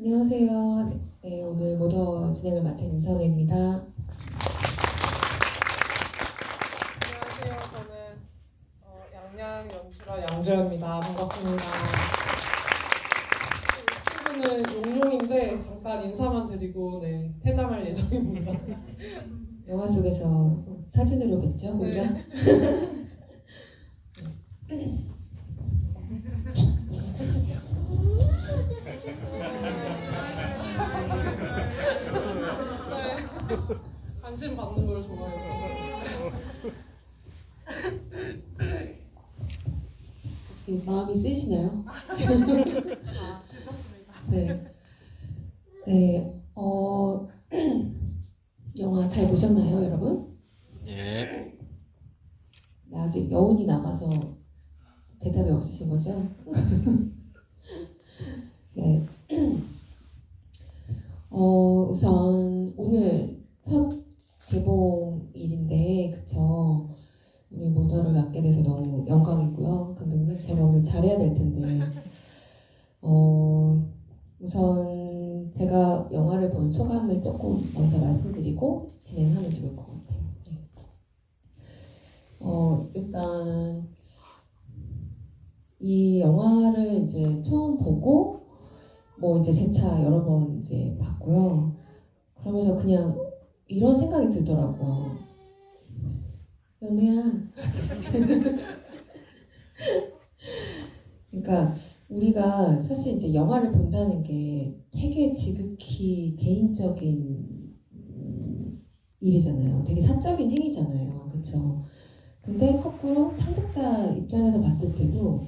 안녕하세요. 네, 오늘 모더 진행을 맡은 임선혜입니다. 안녕하세요. 저는 양양 연출가 양주현입니다. 반갑습니다. 친구는 용용인데 잠깐 인사만 드리고 퇴장할 예정입니다. 영화 속에서 사진으로 뵀죠, 우리가? 네. 관심 받는 걸 좋아해서. 마음이 쓰이시나요? 괜찮습니다. 네. 네. 영화 잘 보셨나요, 여러분? 예. 네, 아직 여운이 남아서 대답이 없으신 거죠? 네. 우선 오늘 첫 개봉일인데, 그쵸? 우리 모더를 맡게 돼서 너무 영광이고요. 감독님, 제가 오늘 잘해야 될 텐데. 우선 제가 영화를 본 소감을 조금 먼저 말씀드리고 진행하면 좋을 것 같아요. 네. 일단 이 영화를 이제 처음 보고 이제 재차 여러 번 이제 봤고요. 그러면서 그냥 이런 생각이 들더라고요. 연우야. 그러니까 우리가 사실 이제 영화를 본다는 게 되게 지극히 개인적인 일이잖아요. 되게 사적인 행위잖아요. 그렇죠? 근데 거꾸로 창작자 입장에서 봤을 때도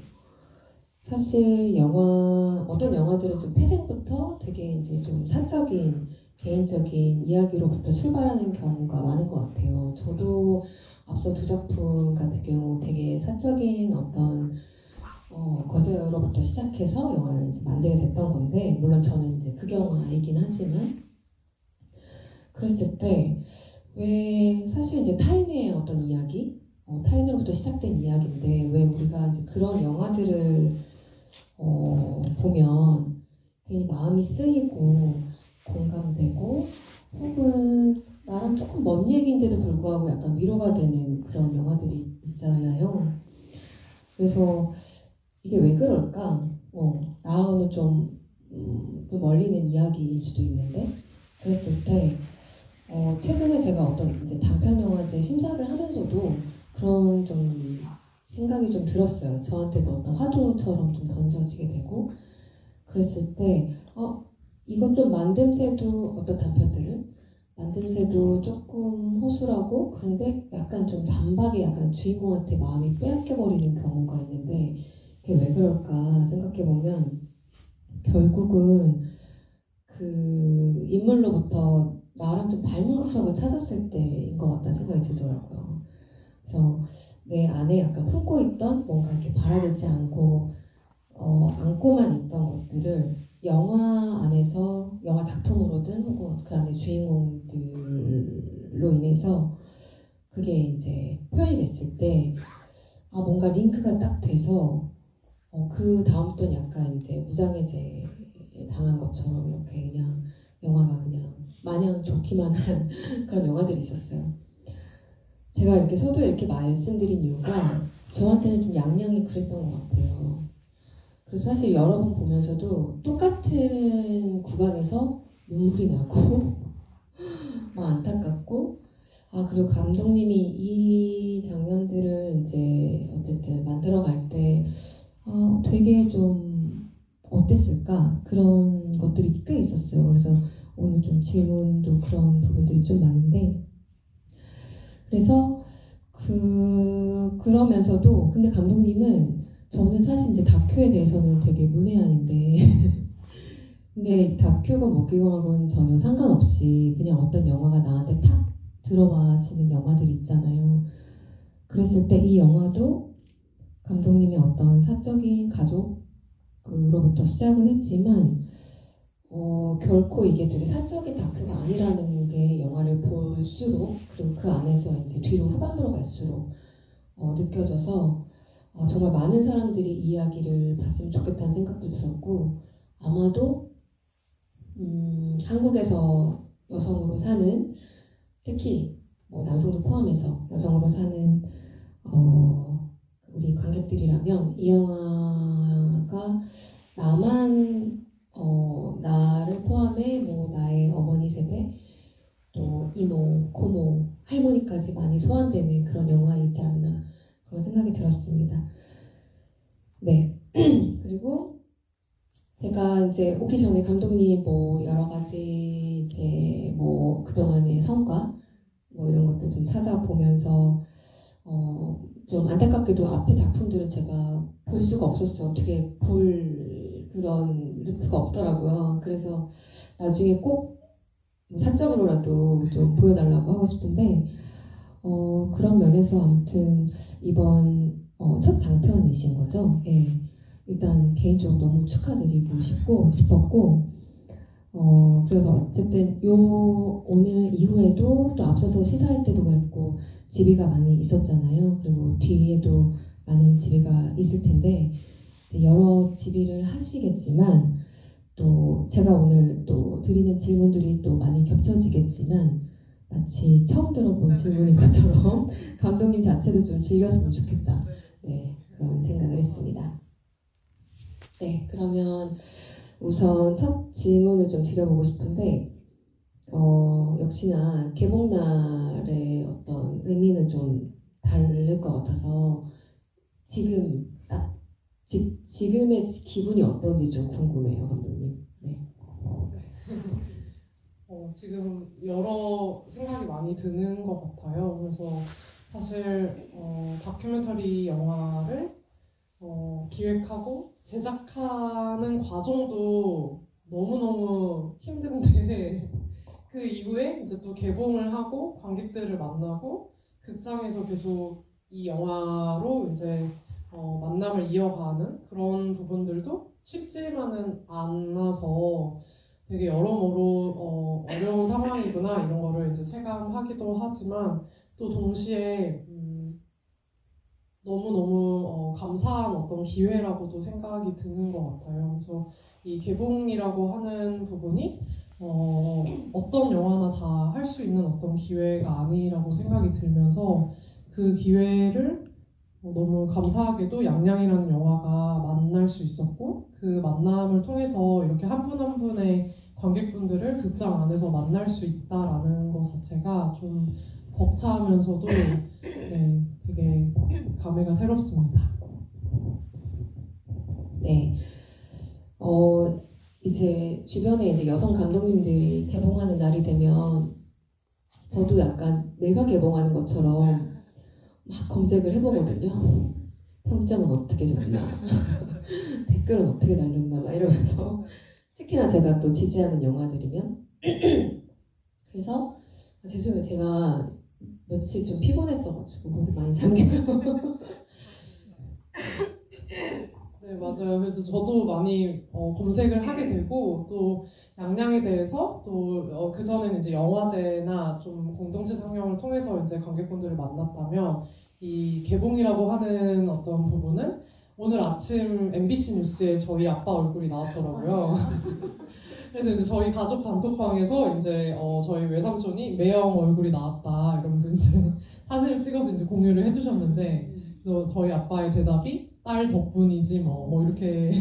사실 어떤 영화들은 좀 태생부터 되게 이제 좀 사적인 개인적인 이야기로부터 출발하는 경우가 많은 것 같아요. 저도 앞서 두 작품 같은 경우 되게 사적인 어떤 것으로부터 시작해서 영화를 이제 만들게 됐던 건데, 물론 저는 이제 극영화이긴 하지만, 그랬을 때 왜 사실 이제 타인의 어떤 이야기, 타인으로부터 시작된 이야기인데 왜 우리가 이제 그런 영화들을 보면 괜히 마음이 쓰이고 공감되고 혹은 나랑 조금 먼 얘기인데도 불구하고 약간 위로가 되는 그런 영화들이 있잖아요. 그래서 이게 왜 그럴까? 나하고는 좀 멀리 있는 이야기일 수도 있는데, 그랬을 때 최근에 제가 어떤 이제 단편 영화제 심사를 하면서도 그런 좀 생각이 좀 들었어요. 저한테도 어떤 화두처럼 좀 던져지게 되고, 그랬을 때 이건 좀 만듦새도, 어떤 단편들은 만듦새도 조금 허술하고 그런데 약간 좀 단박에 약간 주인공한테 마음이 빼앗겨버리는 경우가 있는데, 그게 왜 그럴까 생각해보면 결국은 그 인물로부터 나랑 좀 닮은 구석을 찾았을 때인 것 같다는 생각이 들더라고요. 그래서 내 안에 약간 품고 있던 뭔가 이렇게 바라되지 않고 안고만 있던 것들을 영화 안에서, 영화 작품으로든 혹은 그 안에 주인공들로 인해서 그게 이제 표현이 됐을 때 뭔가 링크가 딱 돼서 그 다음부터는 약간 이제 무장해제 당한 것처럼 이렇게 그냥 영화가 그냥 마냥 좋기만 한 그런 영화들이 있었어요. 제가 이렇게 서두에 이렇게 말씀드린 이유가 저한테는 좀 양양이 그랬던 것 같아요. 그래서 사실 여러 번 보면서도 똑같은 구간에서 눈물이 나고 막 안타깝고, 그리고 감독님이 이 장면들을 이제 어쨌든 만들어갈 때 되게 좀 어땠을까? 그런 것들이 꽤 있었어요. 그래서 오늘 좀 질문도 그런 부분들이 좀 많은데, 그래서 그러면서도 근데 감독님은, 저는 사실 이제 다큐에 대해서는 되게 문외한인데 근데 다큐건 먹기건하고는 전혀 상관없이 그냥 어떤 영화가 나한테 탁 들어와지는 영화들 있잖아요. 그랬을 때 이 영화도 감독님의 어떤 사적인 가족으로부터 시작은 했지만 결코 이게 되게 사적인 다큐가 아니라는 게 영화를 볼수록, 그리고 그 안에서 이제 뒤로 후반부로 갈수록 느껴져서 정말 많은 사람들이 이 이야기를 봤으면 좋겠다는 생각도 들었고, 아마도 한국에서 여성으로 사는, 특히 뭐 남성도 포함해서 여성으로 사는 우리 관객들이라면 이 영화가 나를 포함해 뭐 나의 어머니 세대, 또 이모, 고모, 할머니까지 많이 소환되는 그런 영화이지 않나 그런 생각이 들었습니다. 네. 그리고 제가 이제 오기 전에 감독님 뭐 여러 가지 이제 뭐 그동안의 성과 뭐 이런 것들 좀 찾아보면서 좀 안타깝게도 앞에 작품들은 제가 볼 수가 없었어요. 어떻게 볼 그런 루트가 없더라고요. 그래서 나중에 꼭 사적으로라도 좀 보여달라고 하고 싶은데 그런 면에서 아무튼 이번 첫 장편이신 거죠. 예. 일단 개인적으로 너무 축하드리고 싶었고 그래서 어쨌든 오늘 이후에도 또 앞서서 시사할 때도 그랬고 지비가 많이 있었잖아요. 그리고 뒤에도 많은 지비가 있을 텐데 이제 여러 지비를 하시겠지만 또 제가 오늘 또 드리는 질문들이 또 많이 겹쳐지겠지만 마치 처음 들어본 질문인 것처럼 감독님 자체도 좀 즐겼으면 좋겠다. 네, 그런 생각을 했습니다. 네, 그러면 우선 첫 질문을 좀 드려보고 싶은데 역시나 개봉날의 어떤 의미는 좀 다를 것 같아서 지금 지금의 기분이 어떤지 좀 궁금해요, 감독님. 네. 지금 여러 생각이 많이 드는 것 같아요. 그래서 사실 다큐멘터리 영화를 기획하고 제작하는 과정도 너무너무 힘든데 그 이후에 이제 또 개봉을 하고 관객들을 만나고 극장에서 계속 이 영화로 이제 만남을 이어가는 그런 부분들도 쉽지만은 않아서 되게 여러모로 어려운 상황이구나 이런 거를 이제 체감하기도 하지만 또 동시에 너무너무 감사한 어떤 기회라고도 생각이 드는 것 같아요. 그래서 이 개봉이라고 하는 부분이 어떤 영화나 다 할 수 있는 어떤 기회가 아니라고 생각이 들면서 그 기회를 너무 감사하게도 양양이라는 영화가 만날 수 있었고 그 만남을 통해서 이렇게 한 분 한 분의 관객분들을 극장 안에서 만날 수 있다라는 것 자체가 좀 벅차면서도 네, 되게 감회가 새롭습니다. 네. 이제 주변에 이제 여성 감독님들이 개봉하는 날이 되면 저도 약간 내가 개봉하는 것처럼 막 검색을 해보거든요. 평점은 어떻게 줬나, 댓글은 어떻게 달렸나 막 이러면서 특히나 제가 또 지지하는 영화들이면 그래서 죄송해요. 제가 며칠 좀 피곤했어가지고 목이 많이 잠겨요. 네, 맞아요. 그래서 저도 많이 검색을 하게 되고 또 양양에 대해서 또 그전에는 이제 영화제나 좀 공동체 상영을 통해서 이제 관객분들을 만났다면 이 개봉이라고 하는 어떤 부분은 오늘 아침 MBC 뉴스에 저희 아빠 얼굴이 나왔더라고요. 그래서 이제 저희 가족 단톡방에서 이제 저희 외삼촌이 매형 얼굴이 나왔다 이러면서 이제 사진을 찍어서 이제 공유를 해주셨는데 그래서 저희 아빠의 대답이 딸 덕분이지 뭐 이렇게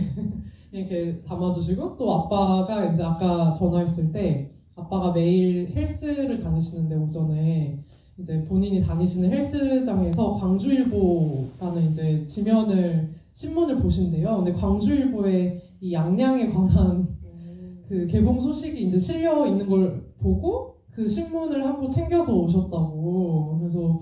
이렇게 담아주시고 또 아빠가 이제 아까 전화했을 때 아빠가 매일 헬스를 다니시는데 오전에 이제 본인이 다니시는 헬스장에서 광주일보라는 이제 신문을 보신대요. 근데 광주일보에 이 양양에 관한 그 개봉 소식이 이제 실려 있는 걸 보고 그 신문을 한 부 챙겨서 오셨다고. 그래서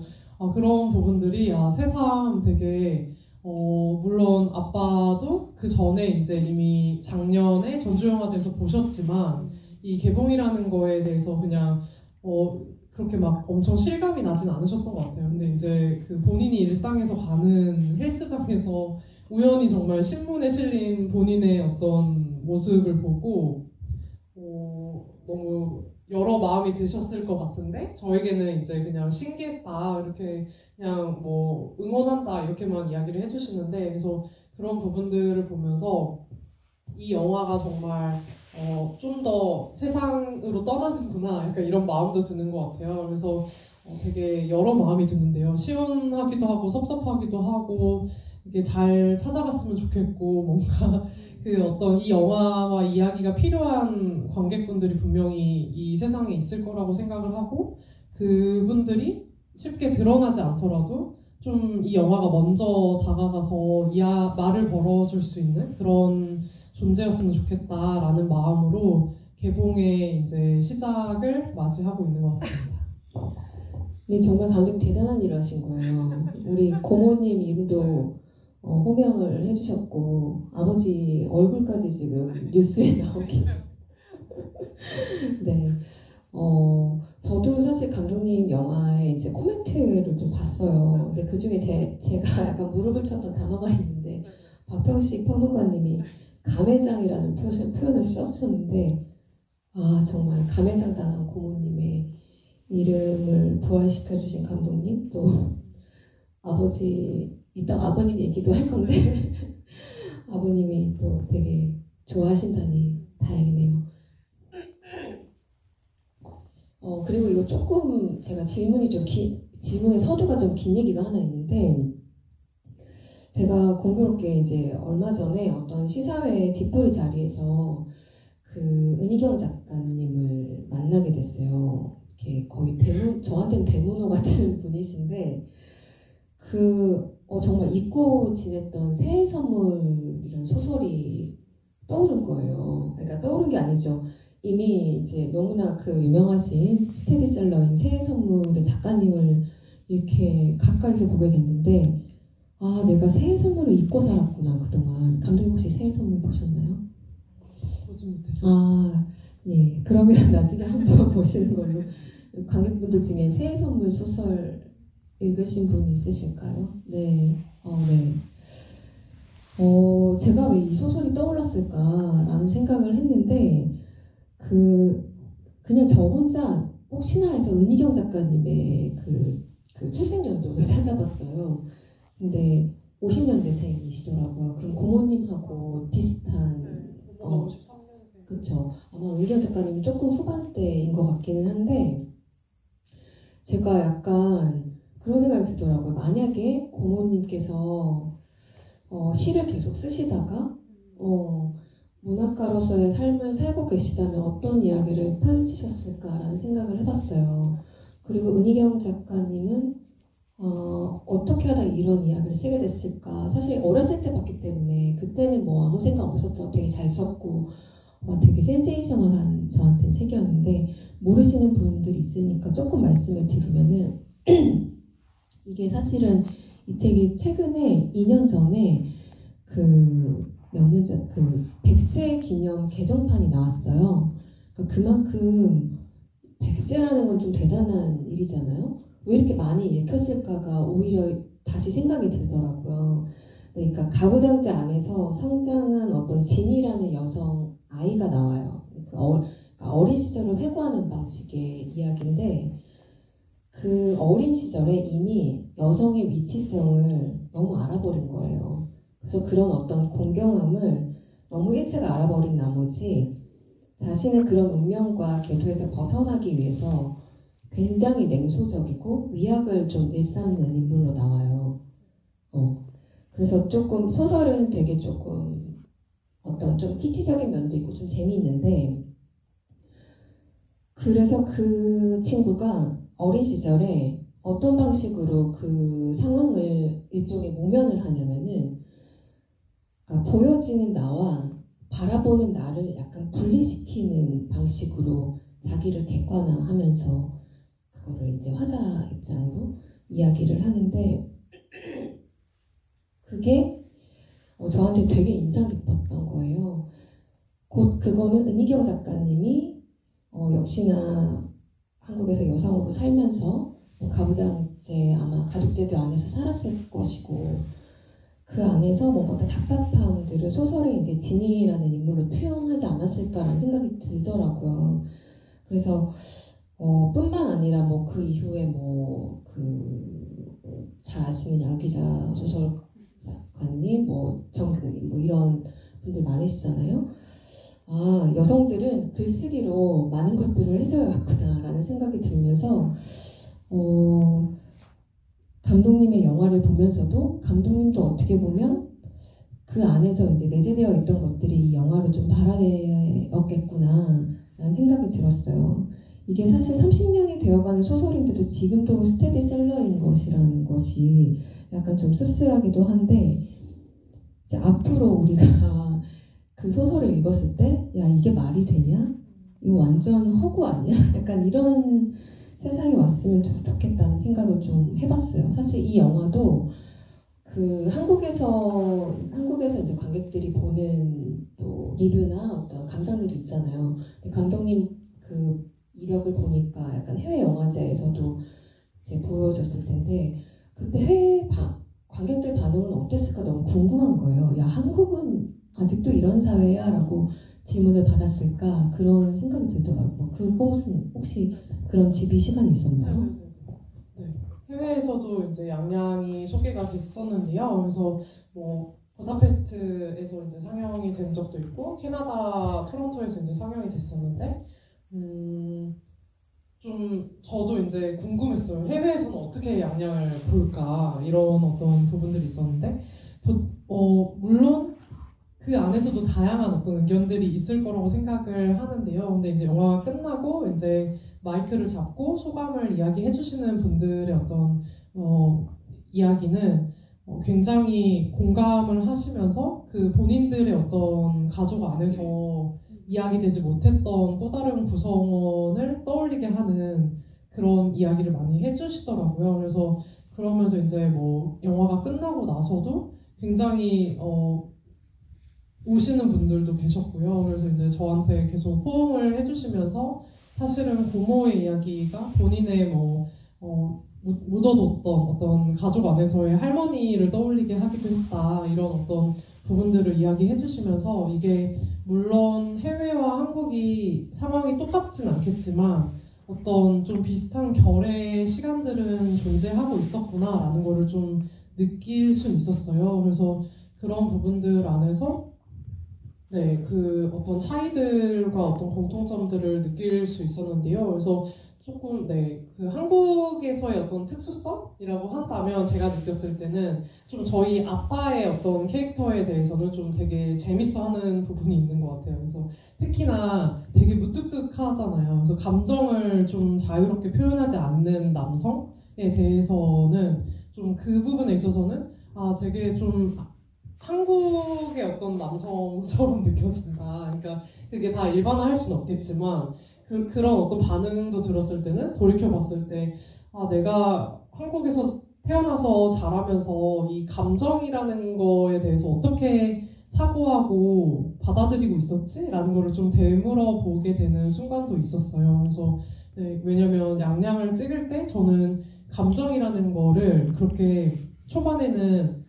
그런 부분들이 새삼 되게 물론 아빠도 그 전에 이제 이미 작년에 전주영화제에서 보셨지만 이 개봉이라는 거에 대해서 그냥 그렇게 막 엄청 실감이 나진 않으셨던 것 같아요. 근데 이제 그 본인이 일상에서 가는 헬스장에서 우연히 정말 신문에 실린 본인의 어떤 모습을 보고 너무 여러 마음이 드셨을 것 같은데 저에게는 이제 그냥 신기했다 이렇게 그냥 뭐 응원한다 이렇게만 이야기를 해주시는데 그래서 그런 부분들을 보면서 이 영화가 정말 좀 더 세상으로 떠나는구나 약간 이런 마음도 드는 것 같아요. 그래서 되게 여러 마음이 드는데요. 시원하기도 하고 섭섭하기도 하고 이게 잘 찾아갔으면 좋겠고 뭔가 그 어떤 이 영화와 이야기가 필요한 관객분들이 분명히 이 세상에 있을 거라고 생각을 하고 그분들이 쉽게 드러나지 않더라도 좀 이 영화가 먼저 다가가서 말을 걸어줄 수 있는 그런 존재였으면 좋겠다라는 마음으로 개봉의 이제 시작을 맞이하고 있는 것 같습니다. 네, 정말 감독님 대단한 일을 하신 거예요. 우리 고모님 이름도 호명을 해주셨고 아버지 얼굴까지 지금 뉴스에 나오게. 네. 저도 사실 감독님 영화에 이제 코멘트를 좀 봤어요. 근데 그 중에 제가 약간 무릎을 쳤던 단어가 있는데 박평식 평론가님이 감회장이라는 표현을 써주셨는데 정말 감회장 당한 고모님의 이름을 부활시켜 주신 감독님 또 이따 아버님 얘기도 할 건데 아버님이 또 되게 좋아하신다니 다행이네요. 그리고 이거 조금 제가 질문의 서두가 좀 긴 얘기가 하나 있는데 제가 공교롭게 이제 얼마 전에 어떤 시사회 뒷부리 자리에서 그 은희경 작가님을 만나게 됐어요. 이렇게 거의 저한테는 대문호 같은 분이신데 정말 잊고 지냈던 새해 선물이라는 소설이 떠오른 거예요. 그러니까 떠오른 게 아니죠. 이미 이제 너무나 그 유명하신 스테디셀러인 새해 선물의 작가님을 이렇게 가까이서 보게 됐는데 내가 새해 선물을 잊고 살았구나 그동안. 감독님 혹시 새해 선물 보셨나요? 보지 못했어요. 예. 그러면 나중에 한번 보시는 걸로. 관객분들 중에 새해 선물 소설 읽으신 분 있으실까요? 네. 네. 제가 왜 이 소설이 떠올랐을까라는 생각을 했는데 그냥 저 혼자 혹시나 해서 은희경 작가님의 그 출생연도를 찾아봤어요. 근데 50년대생이시더라고요. 그럼 고모님하고 비슷한. 53년생. 그쵸. 아마 은희경 작가님이 조금 후반대인 것 같기는 한데 제가 약간 그런 생각이 들더라고요. 만약에 고모님께서 시를 계속 쓰시다가 문학가로서의 삶을 살고 계시다면 어떤 이야기를 펼치셨을까라는 생각을 해봤어요. 그리고 은희경 작가님은 어떻게 하다 이런 이야기를 쓰게 됐을까. 사실 어렸을 때 봤기 때문에 그때는 뭐 아무 생각 없었죠. 되게 잘 썼고 되게 센세이셔널한 저한테는 책이었는데 모르시는 분들이 있으니까 조금 말씀을 드리면은 이게 사실은 이 책이 최근에 2년 전에 몇 년 전 100세 기념 개정판이 나왔어요. 그러니까 그만큼 100세라는 건 좀 대단한 일이잖아요. 왜 이렇게 많이 읽혔을까가 오히려 다시 생각이 들더라고요. 그러니까 가부장제 안에서 성장한 어떤 진이라는 여성 아이가 나와요. 그러니까 어린 시절을 회고하는 방식의 이야기인데 그 어린 시절에 이미 여성의 위치성을 너무 알아버린 거예요. 그래서 그런 어떤 공경함을 너무 일찍 알아버린 나머지 자신의 그런 운명과 궤도에서 벗어나기 위해서 굉장히 냉소적이고 위약을 좀 일삼는 인물로 나와요. 그래서 조금 소설은 되게 조금 어떤 좀 키치적인 면도 있고 좀 재미있는데 그래서 그 친구가 어린 시절에 어떤 방식으로 그 상황을 일종의 모면을 하냐면은 그러니까 보여지는 나와 바라보는 나를 약간 분리시키는 방식으로 자기를 객관화하면서 그거를 이제 화자 입장으로 이야기를 하는데 그게 저한테 되게 인상 깊었던 거예요. 곧 그거는 은희경 작가님이 역시나 한국에서 여성으로 살면서 가부장제 아마 가족제도 안에서 살았을 것이고 그 안에서 뭔가 답답함들을 소설에 이제 진이라는 인물로 투영하지 않았을까라는 생각이 들더라고요. 그래서 뿐만 아니라 뭐 그 이후에 잘 아시는 양기자 소설가님, 정경님 이런 분들 많으시잖아요. 아, 여성들은 글쓰기로 많은 것들을 해석해왔구나라는 생각이 들면서 감독님의 영화를 보면서도 감독님도 어떻게 보면 그 안에서 이제 내재되어 있던 것들이 이 영화로 좀 발화되었겠구나라는 생각이 들었어요. 이게 사실 30년이 되어가는 소설인데도 지금도 스테디셀러인 것이라는 것이 약간 좀 씁쓸하기도 한데 이제 앞으로 우리가 그 소설을 읽었을 때 야 이게 말이 되냐? 이거 완전 허구 아니야? 약간 이런 세상이 왔으면 좋겠다는 생각을 좀 해봤어요. 사실 이 영화도 그 한국에서 이제 관객들이 보는 또 리뷰나 어떤 감상들이 있잖아요. 감독님 그 이력을 보니까 약간 해외 영화제에서도 이제 보여졌을 텐데 그때 해외 관객들 반응은 어땠을까 너무 궁금한 거예요. 야 한국은 아직도 이런 사회야? 라고 질문을 받았을까 그런 생각이 들더라고요. 그곳은 혹시 그런 집이 시간이 있었나요? 네. 해외에서도 이제 양양이 소개가 됐었는데요. 그래서 뭐 부다페스트에서 이제 상영이 된 적도 있고 캐나다 토론토에서 이제 상영이 됐었는데 좀 저도 이제 궁금했어요. 해외에서는 어떻게 양양을 볼까 이런 어떤 부분들이 있었는데 물론 그 안에서도 다양한 어떤 의견들이 있을 거라고 생각을 하는데요. 근데 이제 영화가 끝나고 이제 마이크를 잡고 소감을 이야기해 주시는 분들의 어떤 이야기는 굉장히 공감을 하시면서 그 본인들의 어떤 가족 안에서 이야기되지 못했던 또 다른 구성원을 떠올리게 하는 그런 이야기를 많이 해주시더라고요. 그래서 그러면서 이제 뭐 영화가 끝나고 나서도 굉장히 우시는 분들도 계셨고요. 그래서 이제 저한테 계속 호응을 해주시면서 사실은 고모의 이야기가 본인의 묻어뒀던 어떤 가족 안에서의 할머니를 떠올리게 하기도 했다. 이런 어떤 부분들을 이야기해 주시면서 이게 물론 해외와 한국이 상황이 똑같진 않겠지만 어떤 좀 비슷한 결의 시간들은 존재하고 있었구나라는 거를 좀 느낄 수 있었어요. 그래서 그런 부분들 안에서 네, 그 어떤 차이들과 어떤 공통점들을 느낄 수 있었는데요. 그래서 조금 그 한국에서의 어떤 특수성이라고 한다면 제가 느꼈을 때는 좀 저희 아빠의 어떤 캐릭터에 대해서는 좀 되게 재밌어하는 부분이 있는 것 같아요. 그래서 특히나 되게 무뚝뚝하잖아요. 그래서 감정을 좀 자유롭게 표현하지 않는 남성에 대해서는 좀 그 부분에 있어서는 되게 좀 한국의 어떤 남성처럼 느껴진다. 그러니까 그게 다 일반화할 수는 없겠지만 그런 어떤 반응도 들었을 때는 돌이켜봤을 때 내가 한국에서 태어나서 자라면서 이 감정이라는 거에 대해서 어떻게 사고하고 받아들이고 있었지? 라는 거를 좀 되물어 보게 되는 순간도 있었어요. 그래서 왜냐면 양양을 찍을 때 저는 감정이라는 거를 그렇게 초반에는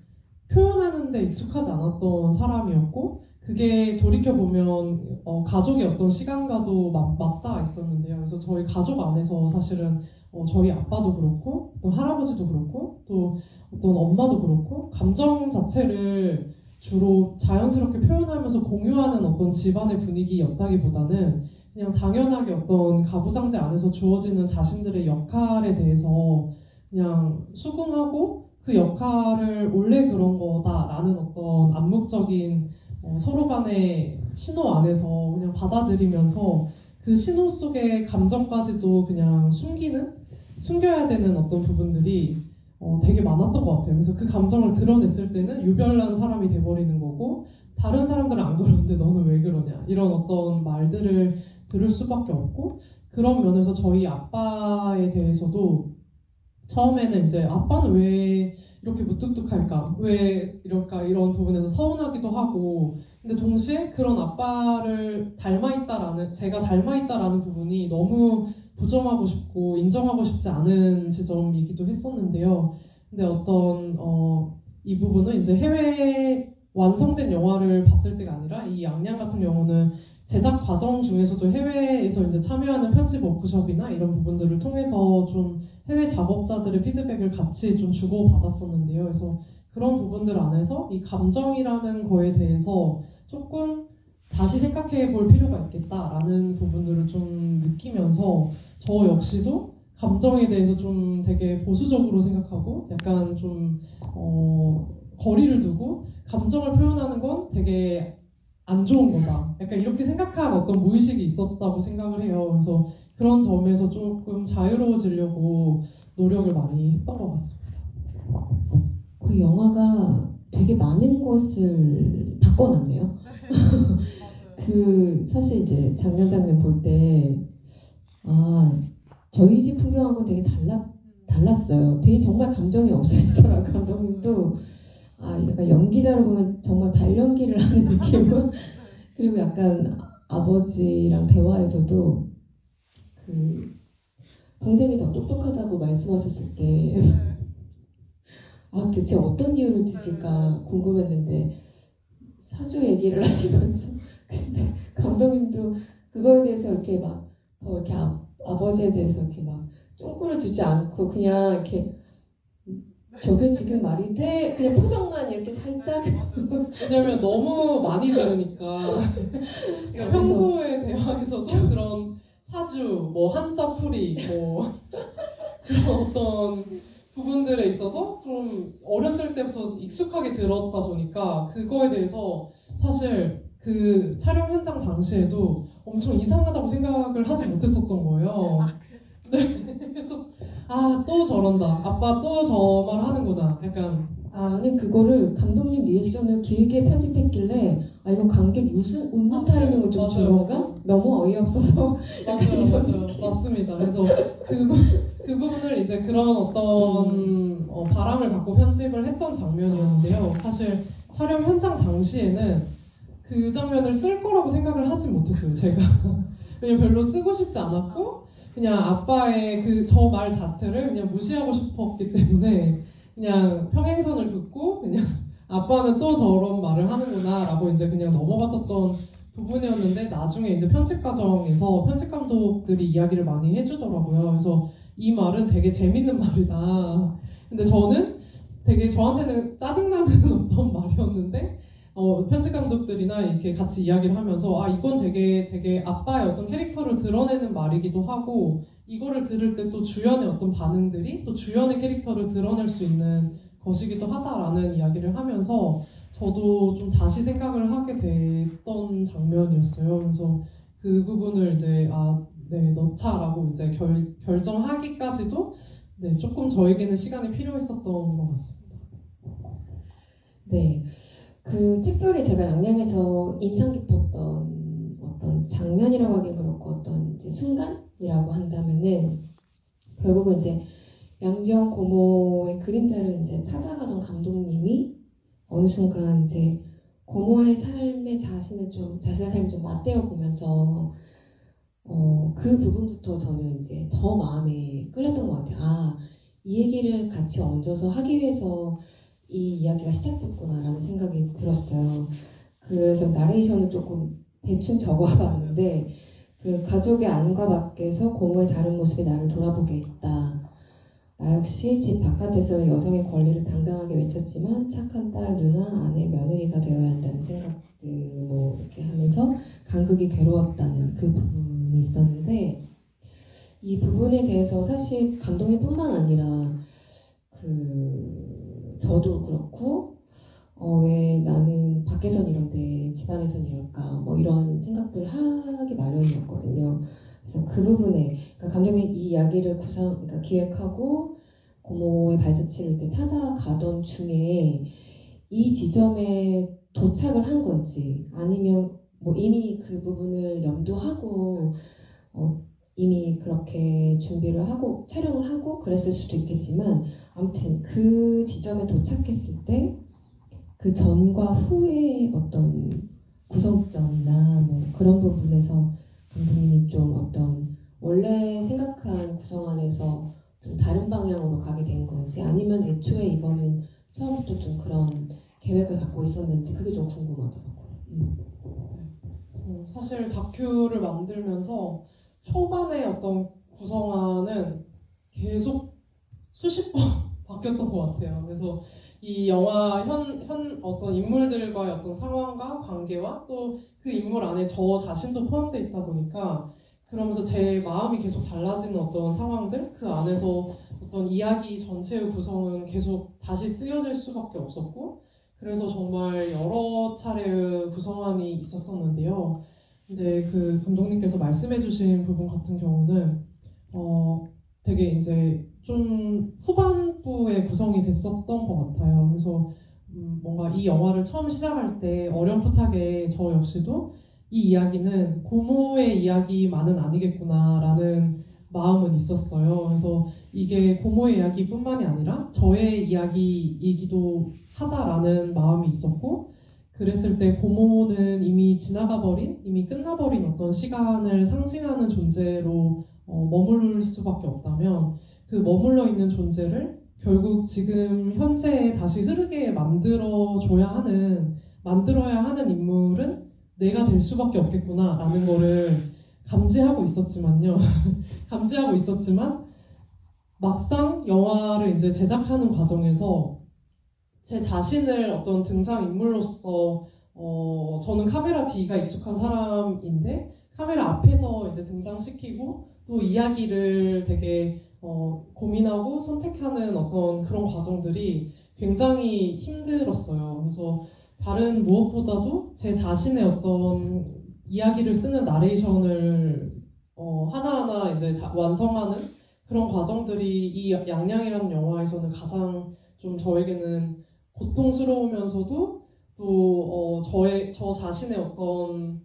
표현하는 데 익숙하지 않았던 사람이었고 그게 돌이켜보면 가족의 어떤 시간과도 맞닿아 있었는데요. 그래서 저희 가족 안에서 사실은 저희 아빠도 그렇고 또 할아버지도 그렇고 또 어떤 엄마도 그렇고 감정 자체를 주로 자연스럽게 표현하면서 공유하는 어떤 집안의 분위기였다기보다는 그냥 당연하게 어떤 가부장제 안에서 주어지는 자신들의 역할에 대해서 그냥 수긍하고 그 역할을 원래 그런 거다라는 어떤 암묵적인 서로 간의 신호 안에서 그냥 받아들이면서 그 신호 속의 감정까지도 그냥 숨겨야 되는 어떤 부분들이 되게 많았던 것 같아요. 그래서 그 감정을 드러냈을 때는 유별난 사람이 돼버리는 거고 다른 사람들은 안 그러는데 너는 왜 그러냐 이런 어떤 말들을 들을 수밖에 없고 그런 면에서 저희 아빠에 대해서도 처음에는 이제 아빠는 왜 이렇게 무뚝뚝할까? 왜 이럴까? 이런 부분에서 서운하기도 하고 근데 동시에 그런 아빠를 제가 닮아있다라는 부분이 너무 부정하고 싶고 인정하고 싶지 않은 지점이기도 했었는데요. 근데 어떤 이 부분은 이제 해외 완성된 영화를 봤을 때가 아니라 이 양양 같은 경우는 제작 과정 중에서도 해외에서 이제 참여하는 편집 워크숍이나 이런 부분들을 통해서 좀 해외 작업자들의 피드백을 같이 좀 주고받았었는데요. 그래서 그런 부분들 안에서 이 감정이라는 거에 대해서 조금 다시 생각해 볼 필요가 있겠다라는 부분들을 좀 느끼면서 저 역시도 감정에 대해서 좀 되게 보수적으로 생각하고 약간 좀 거리를 두고 감정을 표현하는 건 되게 안 좋은 거다. 약간 이렇게 생각한 어떤 무의식이 있었다고 생각을 해요. 그래서 그런 점에서 조금 자유로워지려고 노력을 많이 했던 것 같습니다. 그 영화가 되게 많은 것을 바꿔놨네요. 그 사실 이제 장면 볼 때 저희 집 풍경하고는 되게 달랐어요. 되게 정말 감정이 없으시더라고요. 감독님도 약간 연기자로 보면 정말 발연기를 하는 느낌은 그리고 약간 아버지랑 대화에서도 그 동생이 더 똑똑하다고 말씀하셨을 때 대체 어떤 이유를 드실까 궁금했는데 사주 얘기를 하시면서 근데 감독님도 그거에 대해서 이렇게 막 더 이렇게 아버지에 대해서 이렇게 막 쫑꾸를 주지 않고 그냥 이렇게 저게 지금 말이 돼? 그냥 표정만 이렇게 살짝 왜냐면 너무 많이 들으니까 평소에 대화에서도 그런 사주, 뭐 한자풀이, 뭐 그런 어떤 부분들에 있어서 좀 어렸을 때부터 익숙하게 들었다 보니까 그거에 대해서 사실 그 촬영 현장 당시에도 엄청 이상하다고 생각을 하지 못했었던 거예요. 네, 그래서 또 저런다. 아빠 또 저 말 하는구나. 약간 근데 그거를 감독님 리액션을 길게 편집했길래 이거 관객 웃는 타이밍을 좀 준 건가? 너무 어이없어서 맞아요. 맞습니다. 그래서 그 부분을 이제 그런 어떤 바람을 갖고 편집을 했던 장면이었는데요. 사실 촬영 현장 당시에는 그 장면을 쓸 거라고 생각을 하지 못했어요. 제가 왜냐면 별로 쓰고 싶지 않았고 그냥 아빠의 그 저 말 자체를 그냥 무시하고 싶었기 때문에 그냥 평행선을 긋고 그냥 아빠는 또 저런 말을 하는구나 라고 이제 그냥 넘어갔었던 부분이었는데 나중에 이제 편집 과정에서 편집 감독들이 이야기를 많이 해주더라고요. 그래서 이 말은 되게 재밌는 말이다. 근데 저는 되게 저한테는 짜증나는 어떤 말이었는데 편집 감독들이나 이렇게 같이 이야기를 하면서 이건 되게 아빠의 어떤 캐릭터를 드러내는 말이기도 하고 이거를 들을 때 또 주연의 어떤 반응들이 또 주연의 캐릭터를 드러낼 수 있는 것이기도 하다라는 이야기를 하면서 저도 좀 다시 생각을 하게 됐던 장면이었어요. 그래서 그 부분을 이제 네, 넣자라고 이제 결정하기까지도 네, 조금 저에게는 시간이 필요했었던 것 같습니다. 네. 특별히 제가 양양에서 인상 깊었던 어떤 장면이라고 하긴 그렇고 어떤 이제 순간이라고 한다면은 결국은 이제 양지영 고모의 그림자를 이제 찾아가던 감독님이 어느 순간 이제 고모의 자신의 삶을 좀 맞대어 보면서 그 부분부터 저는 이제 더 마음에 끌렸던 것 같아요. 이 얘기를 같이 얹어서 하기 위해서 이 이야기가 시작됐구나라는 생각이 들었어요. 그래서 나레이션을 조금 대충 적어봤는데 그 가족의 안과 밖에서 고모의 다른 모습이 나를 돌아보게 했다. 나 역시 집 바깥에서 여성의 권리를 당당하게 외쳤지만 착한 딸, 누나, 아내, 며느리가 되어야 한다는 생각들 뭐 이렇게 하면서 간극이 괴로웠다는 그 부분이 있었는데 이 부분에 대해서 사실 감독님뿐만 아니라 저도 그렇고 왜 나는 밖에선 이런데 집안에선 이럴까 뭐 이런 생각들 하기 마련이었거든요. 그래서 그 부분에 그러니까 감독님이 이 이야기를 그러니까 기획하고 고모의 발자취를 이렇게 찾아가던 중에 이 지점에 도착을 한 건지 아니면 뭐 이미 그 부분을 염두하고 이미 그렇게 준비를 하고 촬영을 하고 그랬을 수도 있겠지만 아무튼 그 지점에 도착했을 때 그 전과 후의 어떤 구성점이나 뭐 그런 부분에서 감독님이 좀 어떤 원래 생각한 구성 안에서 좀 다른 방향으로 가게 된 건지 아니면 애초에 이거는 처음부터 좀 그런 계획을 갖고 있었는지 그게 좀 궁금하더라고요. 사실 다큐를 만들면서 초반에 어떤 구성안은 계속 수십 번 바뀌었던 것 같아요. 그래서 이 영화 어떤 인물들과의 어떤 상황과 관계와 또 그 인물 안에 저 자신도 포함되어 있다 보니까 그러면서 제 마음이 계속 달라지는 어떤 상황들 그 안에서 어떤 이야기 전체의 구성은 계속 다시 쓰여질 수밖에 없었고 그래서 정말 여러 차례의 구성안이 있었었는데요. 근데 그 감독님께서 말씀해주신 부분 같은 경우는 되게 이제 좀 후반부에 구성이 됐었던 것 같아요. 그래서 뭔가 이 영화를 처음 시작할 때 어렴풋하게 저 역시도 이 이야기는 고모의 이야기만은 아니겠구나라는 마음은 있었어요. 그래서 이게 고모의 이야기뿐만이 아니라 저의 이야기이기도 하다라는 마음이 있었고 그랬을 때 고모는 이미 지나가버린, 이미 끝나버린 어떤 시간을 상징하는 존재로 머무를 수밖에 없다면 그 머물러 있는 존재를 결국 지금 현재에 다시 흐르게 만들어야 하는 인물은 내가 될 수밖에 없겠구나라는 거를 감지하고 있었지만요. 감지하고 있었지만 막상 영화를 이제 제작하는 과정에서 제 자신을 어떤 등장인물로서 저는 카메라 뒤가 익숙한 사람인데 카메라 앞에서 이제 등장시키고 또 이야기를 되게 고민하고 선택하는 어떤 그런 과정들이 굉장히 힘들었어요. 그래서 다른 무엇보다도 제 자신의 어떤 이야기를 쓰는 나레이션을 하나하나 이제 완성하는 그런 과정들이 이 양양이라는 영화에서는 가장 좀 저에게는 고통스러우면서도 또 저 자신의 어떤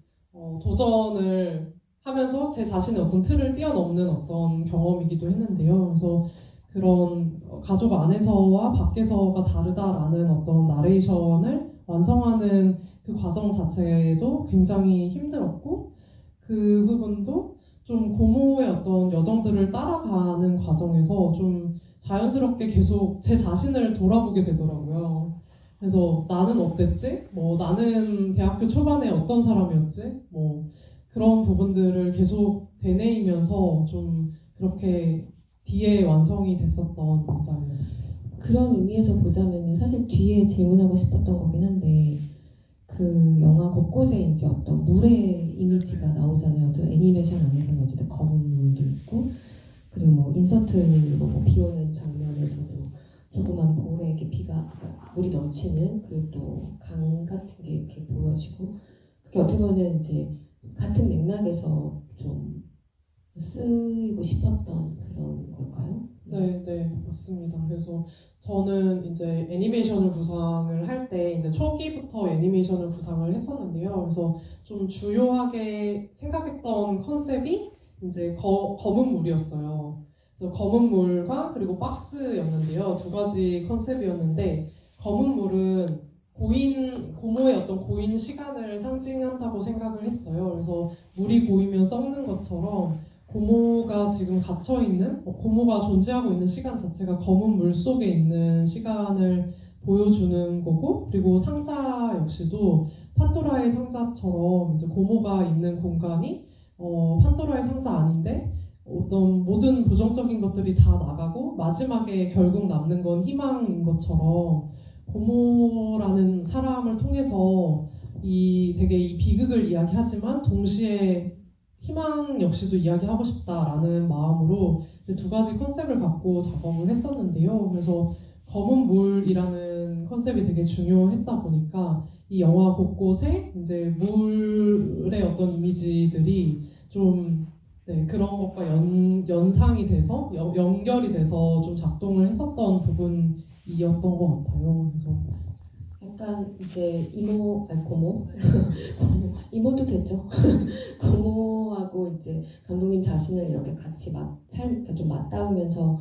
도전을 하면서 제 자신의 어떤 틀을 뛰어넘는 어떤 경험이기도 했는데요. 그래서 그런 가족 안에서와 밖에서가 다르다라는 어떤 나레이션을 완성하는 그 과정 자체도 굉장히 힘들었고 그 부분도 좀 고모의 어떤 여정들을 따라가는 과정에서 좀 자연스럽게 계속 제 자신을 돌아보게 되더라고요. 그래서 나는 어땠지? 나는 대학교 초반에 어떤 사람이었지? 그런 부분들을 계속 되뇌이면서 좀 그렇게 뒤에 완성이 됐었던 문장이었습니다. 그런 의미에서 보자면은 사실 뒤에 질문하고 싶었던 거긴 한데 그 영화 곳곳에 이제 어떤 물의 이미지가 나오잖아요. 또 애니메이션 안에서는 어쨌든 검은 물도 있고 그리고 인서트로 비 오는 장면에서도 조그만 볼에 이렇게 물이 넘치는 그리고 또 강 같은 게 이렇게 보여지고 그게 어떻게 보면 이제 같은 맥락에서 좀 쓰이고 싶었던 그런 걸까요? 네, 맞습니다. 그래서 저는 이제 애니메이션을 구상을 할 때 이제 초기부터 애니메이션을 구상을 했었는데요. 그래서 좀 주요하게 생각했던 컨셉이 이제 검은 물이었어요. 그래서 검은 물과 그리고 박스였는데요. 두 가지 컨셉이었는데 검은 물은 고모의 어떤 고인 시간을 상징한다고 생각을 했어요. 그래서 물이 고이면 썩는 것처럼 고모가 지금 갇혀있는, 고모가 존재하고 있는 시간 자체가 검은 물 속에 있는 시간을 보여주는 거고, 그리고 상자 역시도 판도라의 상자처럼 이제 고모가 있는 공간이 판도라의 상자 아닌데 어떤 모든 부정적인 것들이 다 나가고 마지막에 결국 남는 건 희망인 것처럼 고모라는 사람을 통해서 되게 이 비극을 이야기하지만 동시에 희망 역시도 이야기하고 싶다라는 마음으로 이제 두 가지 컨셉을 갖고 작업을 했었는데요. 그래서 검은 물이라는 컨셉이 되게 중요했다 보니까 이 영화 곳곳에 이제 물의 어떤 이미지들이 좀 그런 것과 연상이 돼서 연결이 돼서 좀 작동을 했었던 부분이었던 것 같아요. 그래서 약간 이제 고모 이모도 되죠. 고모하고 이제 감독님 자신을 이렇게 같이 좀 맞닿으면서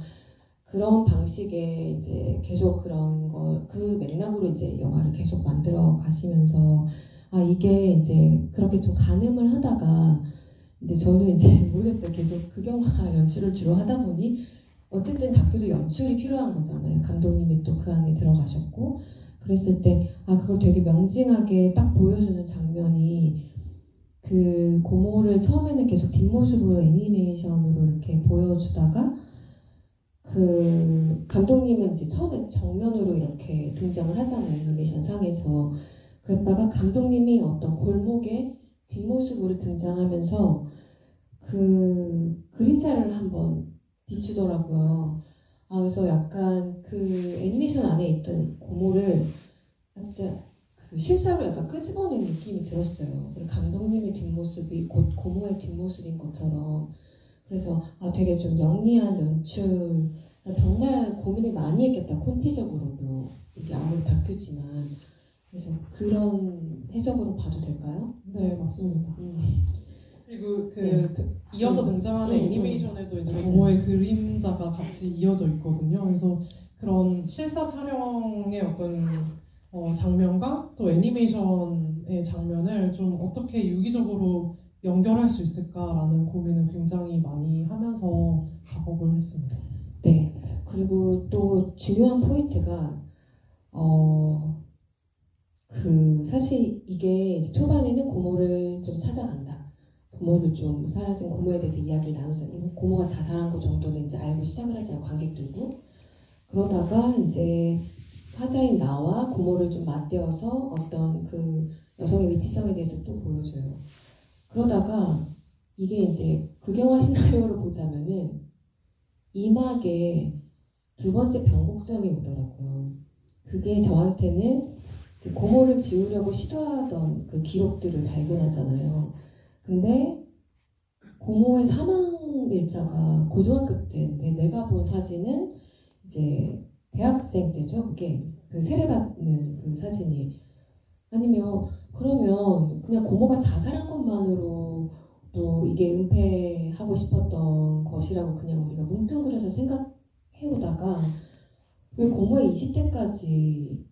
그런 방식의 이제 계속 그런 그 맥락으로 이제 영화를 계속 만들어 가시면서 이게 이제 그렇게 좀 가늠을 하다가 이제 저는 이제 모르겠어요. 계속 극영화 연출을 주로 하다 보니 어쨌든 다큐도 연출이 필요한 거잖아요. 감독님이 또 그 안에 들어가셨고 그랬을 때 그걸 되게 명징하게 딱 보여주는 장면이 그 고모를 처음에는 계속 뒷모습으로 애니메이션으로 이렇게 보여주다가 그 감독님은 이제 처음에 정면으로 이렇게 등장을 하잖아요. 애니메이션 상에서. 그랬다가 감독님이 어떤 골목의 뒷모습으로 등장하면서 그 그림자를 한번 비추더라고요. 아, 그래서 약간 그 애니메이션 안에 있던 고모를 진짜 그 실사로 약간 끄집어낸 느낌이 들었어요. 그리고 감독님의 뒷모습이 곧 고모의 뒷모습인 것처럼. 그래서 아, 되게 좀 영리한 연출. 정말 고민을 많이 했겠다. 콘티적으로도. 이게 아무리 다큐지만. 그래서 그런 해석으로 봐도 될까요? 네, 맞습니다. 그리고 이어서 등장하는 애니메이션에도 이제 맞아요. 고모의 그림자가 같이 이어져 있거든요. 그래서 그런 실사 촬영의 어떤 장면과 또 애니메이션의 장면을 좀 어떻게 유기적으로 연결할 수 있을까라는 고민을 굉장히 많이 하면서 작업을 했습니다. 네. 그리고 또 중요한 포인트가 사실 이게 초반에는 고모를 좀 찾아간다. 고모를 좀 사라진 고모에 대해서 이야기를 나누잖아요. 고모가 자살한 것 정도는 이제 알고 시작을 하잖아요. 관객들도. 그러다가 이제 화자인 나와 고모를 좀 맞대어서 어떤 그 여성의 위치성에 대해서 또 보여줘요. 그러다가 이게 이제 극영화 시나리오를 보자면은 이막에 두 번째 변곡점이 오더라고요. 그게 저한테는 그 고모를 지우려고 시도하던 그 기록들을 발견하잖아요. 근데 고모의 사망 일자가 고등학교 때인데 내가 본 사진은 이제 대학생 때죠. 그게 그 세례받는 그 사진이. 아니면 그러면 그냥 고모가 자살한 것만으로 또 이게 은폐하고 싶었던 것이라고 그냥 우리가 뭉뚱그려서 생각해오다가 왜 고모의 20대까지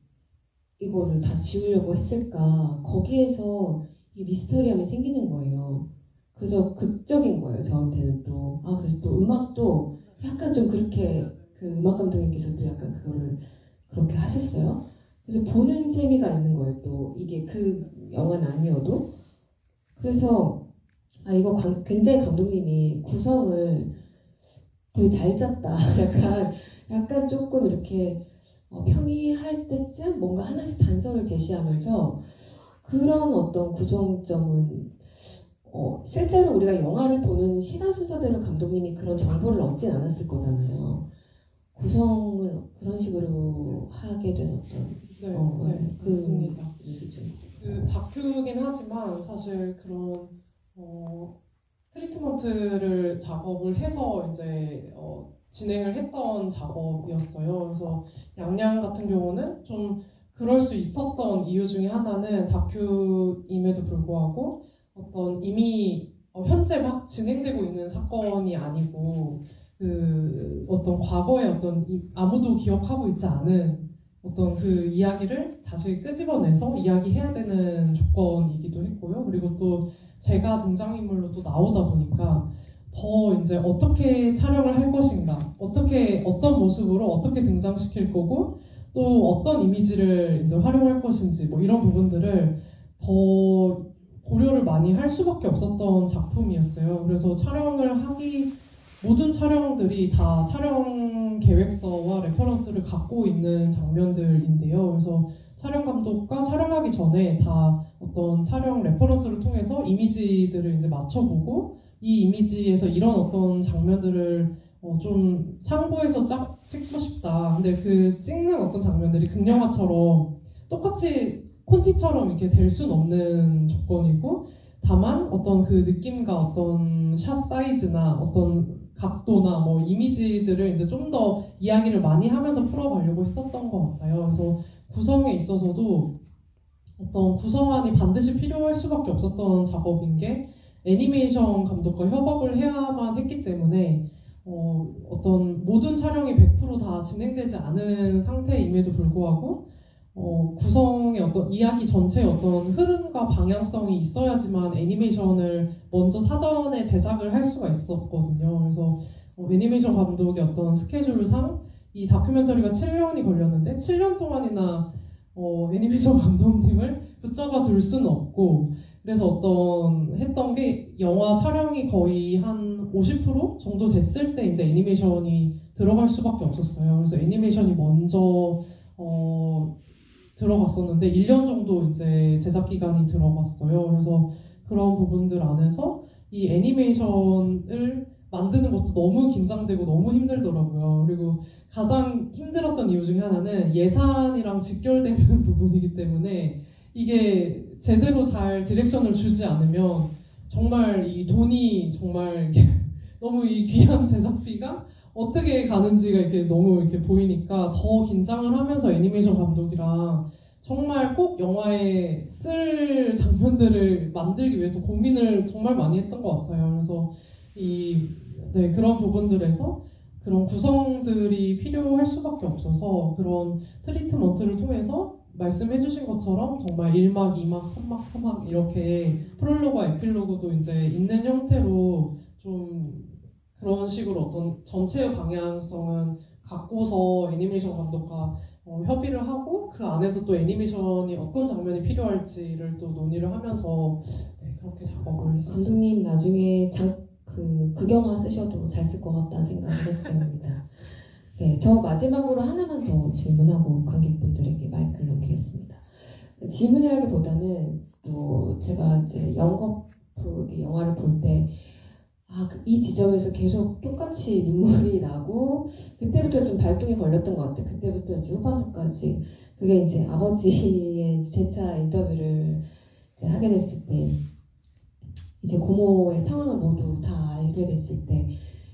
이거를 다 지우려고 했을까? 거기에서 이 미스터리함이 생기는 거예요. 그래서 극적인 거예요, 저한테는 또. 아, 그래서 또 음악도 약간 좀 그렇게 그 음악 감독님께서도 약간 그거를 그렇게 하셨어요. 그래서 보는 재미가 있는 거예요, 또. 이게 그 영화는 아니어도. 그래서 아, 이거 굉장히 감독님이 구성을 되게 잘 짰다. 약간 조금 이렇게 평이할 때쯤 뭔가 하나씩 단서를 제시하면서 그런 어떤 구성점은 실제로 우리가 영화를 보는 시간 순서대로 감독님이 그런 정보를 얻진 않았을 거잖아요. 구성을 그런 식으로 하게 된 어떤 네, 맞습니다. 얘기죠. 그 다큐긴 하지만 사실 그런 트리트먼트를 작업을 해서 이제 진행을 했던 작업이었어요. 그래서 양양 같은 경우는 좀 그럴 수 있었던 이유 중에 하나는 다큐임에도 불구하고 어떤 이미 현재 막 진행되고 있는 사건이 아니고 그 어떤 과거의 어떤 아무도 기억하고 있지 않은 어떤 그 이야기를 다시 끄집어내서 이야기해야 되는 조건이기도 했고요. 그리고 또 제가 등장인물로 또 나오다 보니까 더 이제 어떻게 촬영을 할 것인가, 어떤 모습으로 어떻게 등장시킬 거고, 또 어떤 이미지를 이제 활용할 것인지, 뭐 이런 부분들을 더 고려를 많이 할 수밖에 없었던 작품이었어요. 그래서 모든 촬영들이 다 촬영 계획서와 레퍼런스를 갖고 있는 장면들인데요. 그래서 촬영 감독과 촬영하기 전에 다 어떤 촬영 레퍼런스를 통해서 이미지들을 이제 맞춰보고 이 이미지에서 이런 어떤 장면들을 좀 참고해서 찍고 싶다. 근데 그 찍는 어떤 장면들이 극영화처럼 똑같이 콘티처럼 이렇게 될 수는 없는 조건이고 다만 어떤 그 느낌과 어떤 샷 사이즈나 어떤 각도나 뭐 이미지들을 이제 좀 더 이야기를 많이 하면서 풀어가려고 했었던 것 같아요. 그래서 구성에 있어서도 어떤 구성안이 반드시 필요할 수밖에 없었던 작업인 게 애니메이션 감독과 협업을 해야만 했기 때문에 어떤 모든 촬영이 100% 다 진행되지 않은 상태임에도 불구하고 구성의 어떤 이야기 전체의 어떤 흐름과 방향성이 있어야지만 애니메이션을 먼저 사전에 제작을 할 수가 있었거든요. 그래서 애니메이션 감독의 어떤 스케줄상 이 다큐멘터리가 7년이 걸렸는데 7년 동안이나 애니메이션 감독님을 붙잡아 둘 수는 없고 그래서 했던 게 영화 촬영이 거의 한 50% 정도 됐을 때 이제 애니메이션이 들어갈 수밖에 없었어요. 그래서 애니메이션이 먼저 들어갔었는데 1년 정도 이제 제작 기간이 들어갔어요. 그래서 그런 부분들 안에서 이 애니메이션을 만드는 것도 너무 긴장되고 너무 힘들더라고요. 그리고 가장 힘들었던 이유 중에 하나는 예산이랑 직결되는 부분이기 때문에 이게 제대로 잘 디렉션을 주지 않으면 정말 이 돈이 정말 너무 이 귀한 제작비가 어떻게 가는지가 이렇게 너무 이렇게 보이니까 더 긴장을 하면서 애니메이션 감독이랑 정말 꼭 영화에 쓸 장면들을 만들기 위해서 고민을 정말 많이 했던 것 같아요. 그래서 그런 부분들에서 그런 구성들이 필요할 수밖에 없어서 그런 트리트먼트를 통해서 말씀해주신 것처럼 정말 1막, 2막, 3막, 4막 이렇게 프롤로그와 에필로그도 이제 있는 형태로 좀 그런 식으로 어떤 전체의 방향성은 갖고서 애니메이션 감독과 협의를 하고 그 안에서 또 애니메이션이 어떤 장면이 필요할지를 또 논의를 하면서 그렇게 작업을 했었어요. 감독님 나중에 극영화 쓰셔도 잘 쓸 것 같다는 생각을 했습니다. 네, 저 마지막으로 하나만 더 질문하고 관객분들에게 마이크를 넘기겠습니다. 질문이라기보다는 또 제가 이제 영거프 영화를 볼 때 이 지점에서 계속 똑같이 눈물이 나고 그때부터 좀 발동이 걸렸던 것 같아요. 그때부터 이제 후반부까지 그게 이제 아버지의 재차 인터뷰를 이제 하게 됐을 때 이제 고모의 상황을 모두 다 알게 됐을 때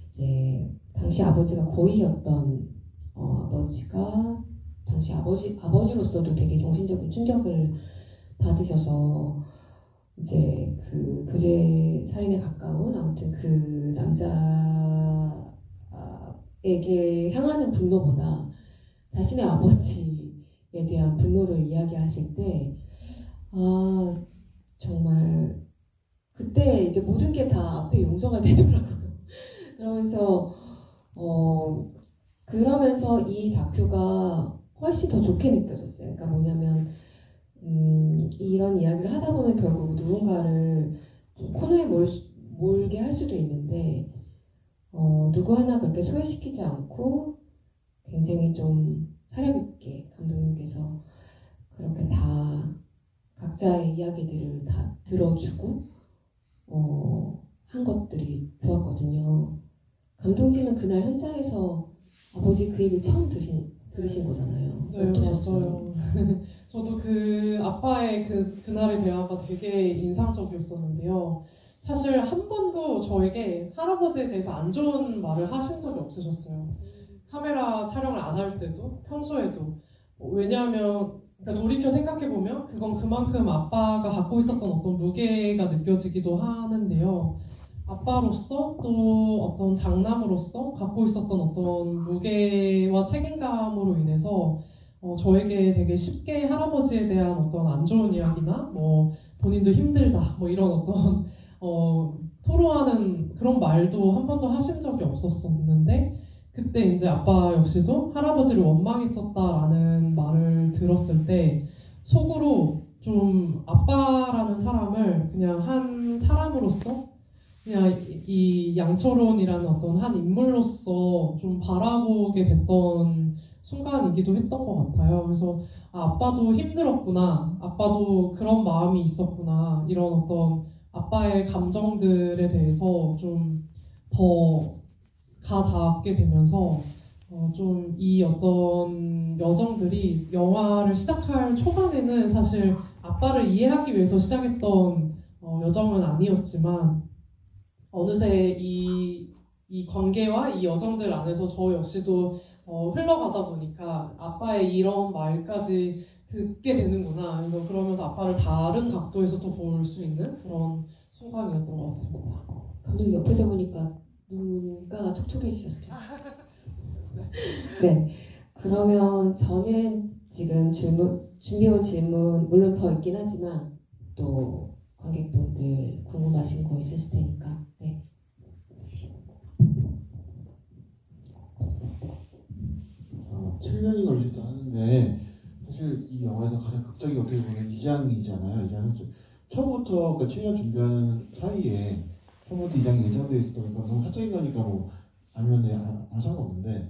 이제 당시 아버지가 고이였던 아버지가 당시 아버지로서도 되게 정신적인 충격을 받으셔서 이제 그 교제 살인에 가까운 아무튼 그 남자에게 향하는 분노보다 자신의 아버지에 대한 분노를 이야기하실 때 정말 그때 이제 모든 게 다 앞에 용서가 되더라고요. 그러면서 이 다큐가 훨씬 더 좋게 느껴졌어요. 그러니까 뭐냐면 이런 이야기를 하다 보면 결국 누군가를 코너에 몰게 할 수도 있는데 누구 하나 그렇게 소외시키지 않고 굉장히 좀 사려 있게 감독님께서 그렇게 다 각자의 이야기들을 다 들어주고 한 것들이 좋았거든요. 감독님은 그날 현장에서 아버지 그 얘기를 처음 들으신 거잖아요. 네, 맞아요. 저도 그 아빠의 그날의 대화가 되게 인상적이었었는데요. 사실 한 번도 저에게 할아버지에 대해서 안 좋은 말을 하신 적이 없으셨어요. 카메라 촬영을 안 할 때도 평소에도. 왜냐하면 그러니까 돌이켜 생각해보면 그건 그만큼 아빠가 갖고 있었던 어떤 무게가 느껴지기도 하는데요. 아빠로서 또 어떤 장남으로서 갖고 있었던 어떤 무게와 책임감으로 인해서 저에게 되게 쉽게 할아버지에 대한 어떤 안 좋은 이야기나 뭐 본인도 힘들다 뭐 이런 어떤 토로하는 그런 말도 한 번도 하신 적이 없었었는데 그때 이제 아빠 역시도 할아버지를 원망했었다라는 말을 들었을 때 속으로 좀 아빠라는 사람을 그냥 한 사람으로서 그냥 이 양철원이라는 어떤 한 인물로서 좀 바라보게 됐던 순간이기도 했던 것 같아요. 그래서 아빠도 힘들었구나, 아빠도 그런 마음이 있었구나, 이런 어떤 아빠의 감정들에 대해서 좀 더 가닿게 되면서 좀 이 어떤 여정들이 영화를 시작할 초반에는 사실 아빠를 이해하기 위해서 시작했던 여정은 아니었지만 어느새 이 관계와 이 여정들 안에서 저 역시도 흘러가다 보니까 아빠의 이런 말까지 듣게 되는구나. 그래서 그러면서 아빠를 다른 각도에서 또 볼 수 있는 그런 순간이었던 것 같습니다. 감독님 옆에서 보니까 눈가가 촉촉해지셨죠? 네. 그러면 저는 지금 준비해온 질문 물론 더 있긴 하지만 또 관객분들 궁금하신 거 있으실 테니까. 네. 아, 7년이 걸리셨다 하는데 사실 이 영화에서 가장 극적이 어떻게 보면 2장이잖아요. 2장은 좀 처음부터 그러니까 7년 준비하는 사이에 처음부터 이장이 예정되어 있었던 건 사적인 거니까 뭐 아니면 안 상관없는데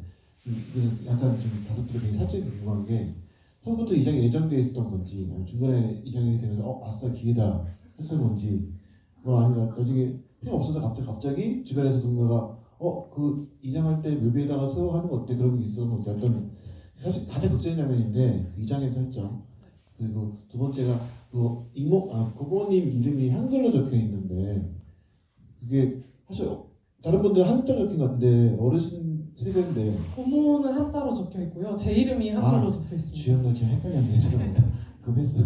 약간 좀 다섯들이 되게 사적인 궁금한 게 처음부터 이장이 예정되어 있었던 건지 아니면 중간에 이장이 되면서 아싸 기회다 했던 건지 뭐 아니면 나중에 필요 없어서 갑자기 주변에서 누군가가 그 이장할 때 묘비에다가 새로 하는 거 어때? 그런 게 있었던 어떤 사실 가장 극적인 장면인데 그 이장의 설정 그리고 두 번째가 그 고모님 이름이 한글로 적혀 있는데 그게 사실 다른 분들은 한자로 적힌 것 같은데 어르신 세대인데 고모는 한자로 적혀 있고요. 제 이름이 한글로 적혀 있습니다. 주연과 지금 헷갈렸네. 죄송합니다. 그거 했어.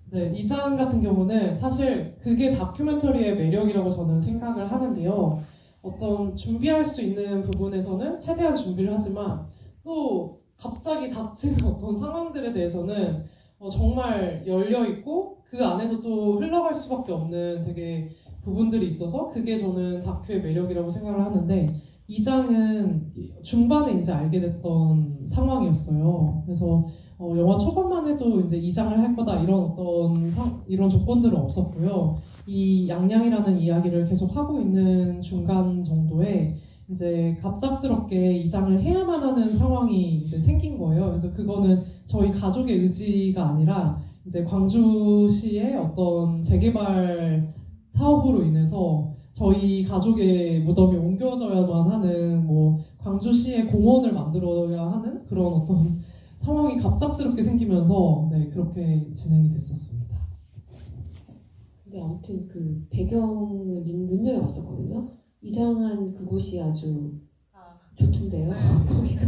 네, 이장 같은 경우는 사실 그게 다큐멘터리의 매력이라고 저는 생각을 하는데요. 어떤 준비할 수 있는 부분에서는 최대한 준비를 하지만 또 갑자기 닥치는 어떤 상황들에 대해서는 정말 열려있고 그 안에서 또 흘러갈 수밖에 없는 되게 부분들이 있어서 그게 저는 다큐의 매력이라고 생각을 하는데 이장은 중반에 이제 알게 됐던 상황이었어요. 그래서 영화 초반만 해도 이제 이장을 할 거다 이런 이런 조건들은 없었고요. 이 양양이라는 이야기를 계속 하고 있는 중간 정도에 이제 갑작스럽게 이장을 해야만 하는 상황이 이제 생긴 거예요. 그래서 그거는 저희 가족의 의지가 아니라 이제 광주시의 어떤 재개발 사업으로 인해서 저희 가족의 무덤이 옮겨져야만 하는 뭐 광주시의 공원을 만들어야 하는 그런 어떤 상황이 갑작스럽게 생기면서 네 그렇게 진행이 됐었습니다. 근데 아무튼 그 배경을 눈여겨봤었거든요. 이장한 그곳이 아주 좋던데요. 거기가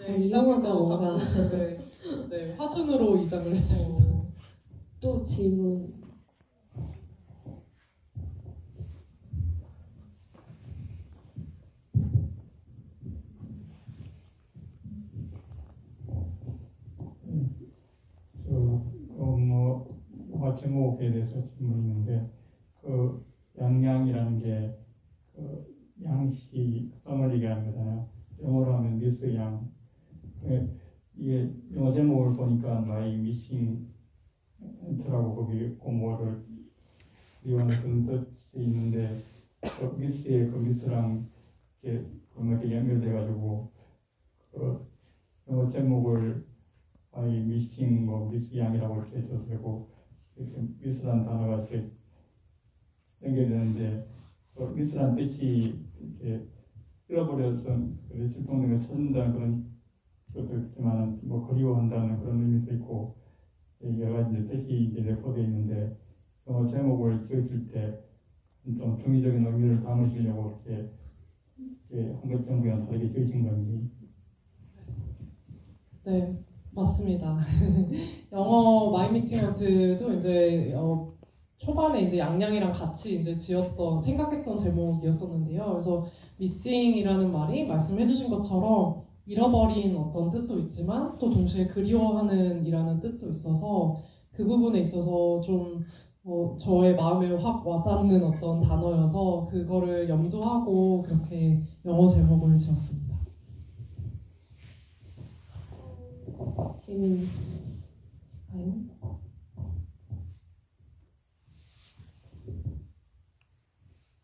네, 이 영화가 뭔가 네, 화순으로 이장을 했습니다. 또 질문. 영화 제목에 대해서 질문이 있는데 그 양양이라는 게 그 양씨 썸을 얘기하는 거잖아요. 영어로 하면 미스 양. 이게 영어 제목을 보니까 My Missing Aunt라고 거기 공모를 이완을 그런 뜻이 있는데 그 미스의 그 미스랑 이렇게 연결돼가지고 그 영어 제목을 My Missing 미스 양이라고 이렇게 써서 이렇게 미스란 단어가 이렇게 연결되는데 그 미스란 뜻이 이렇게 잃어버려서 질풍능을 찾는다는 그런 것도 있지만 뭐 그리워한다는 그런 의미도 있고 여러 가지 뜻이 이제 내포되어 있는데 영어 제목을 지어줄 때 좀 중의적인 의미를 담으시려고 이렇게 한국 정부랑 다르게 지으신 건지. 네, 맞습니다. 영어 마이 미싱 헌트도 이제 초반에 이제 양양이랑 같이 이제 생각했던 제목이었었는데요. 그래서 미싱이라는 말이 말씀해주신 것처럼 잃어버린 어떤 뜻도 있지만 또 동시에 그리워하는 이라는 뜻도 있어서 그 부분에 있어서 좀 저의 마음에 확 와닿는 어떤 단어여서 그거를 염두하고 그렇게 영어 제목을 지었습니다. 질문 있을까요?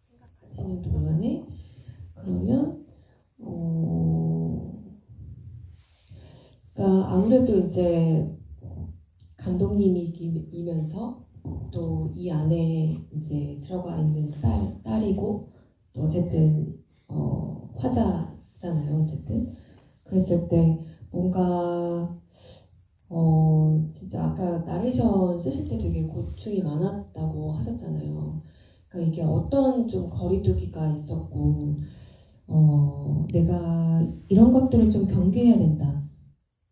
생각하시는 동안에 그러면 그러니까 아무래도 이제 감독님이면서 또 이 안에 이제 들어가 있는 딸이고 또 어쨌든 화자잖아요. 어쨌든 그랬을 때 뭔가 진짜 아까 나레이션 쓰실 때 되게 고충이 많았다고 하셨잖아요. 그러니까 이게 어떤 좀 거리두기가 있었고 내가 이런 것들을 좀 경계해야 된다.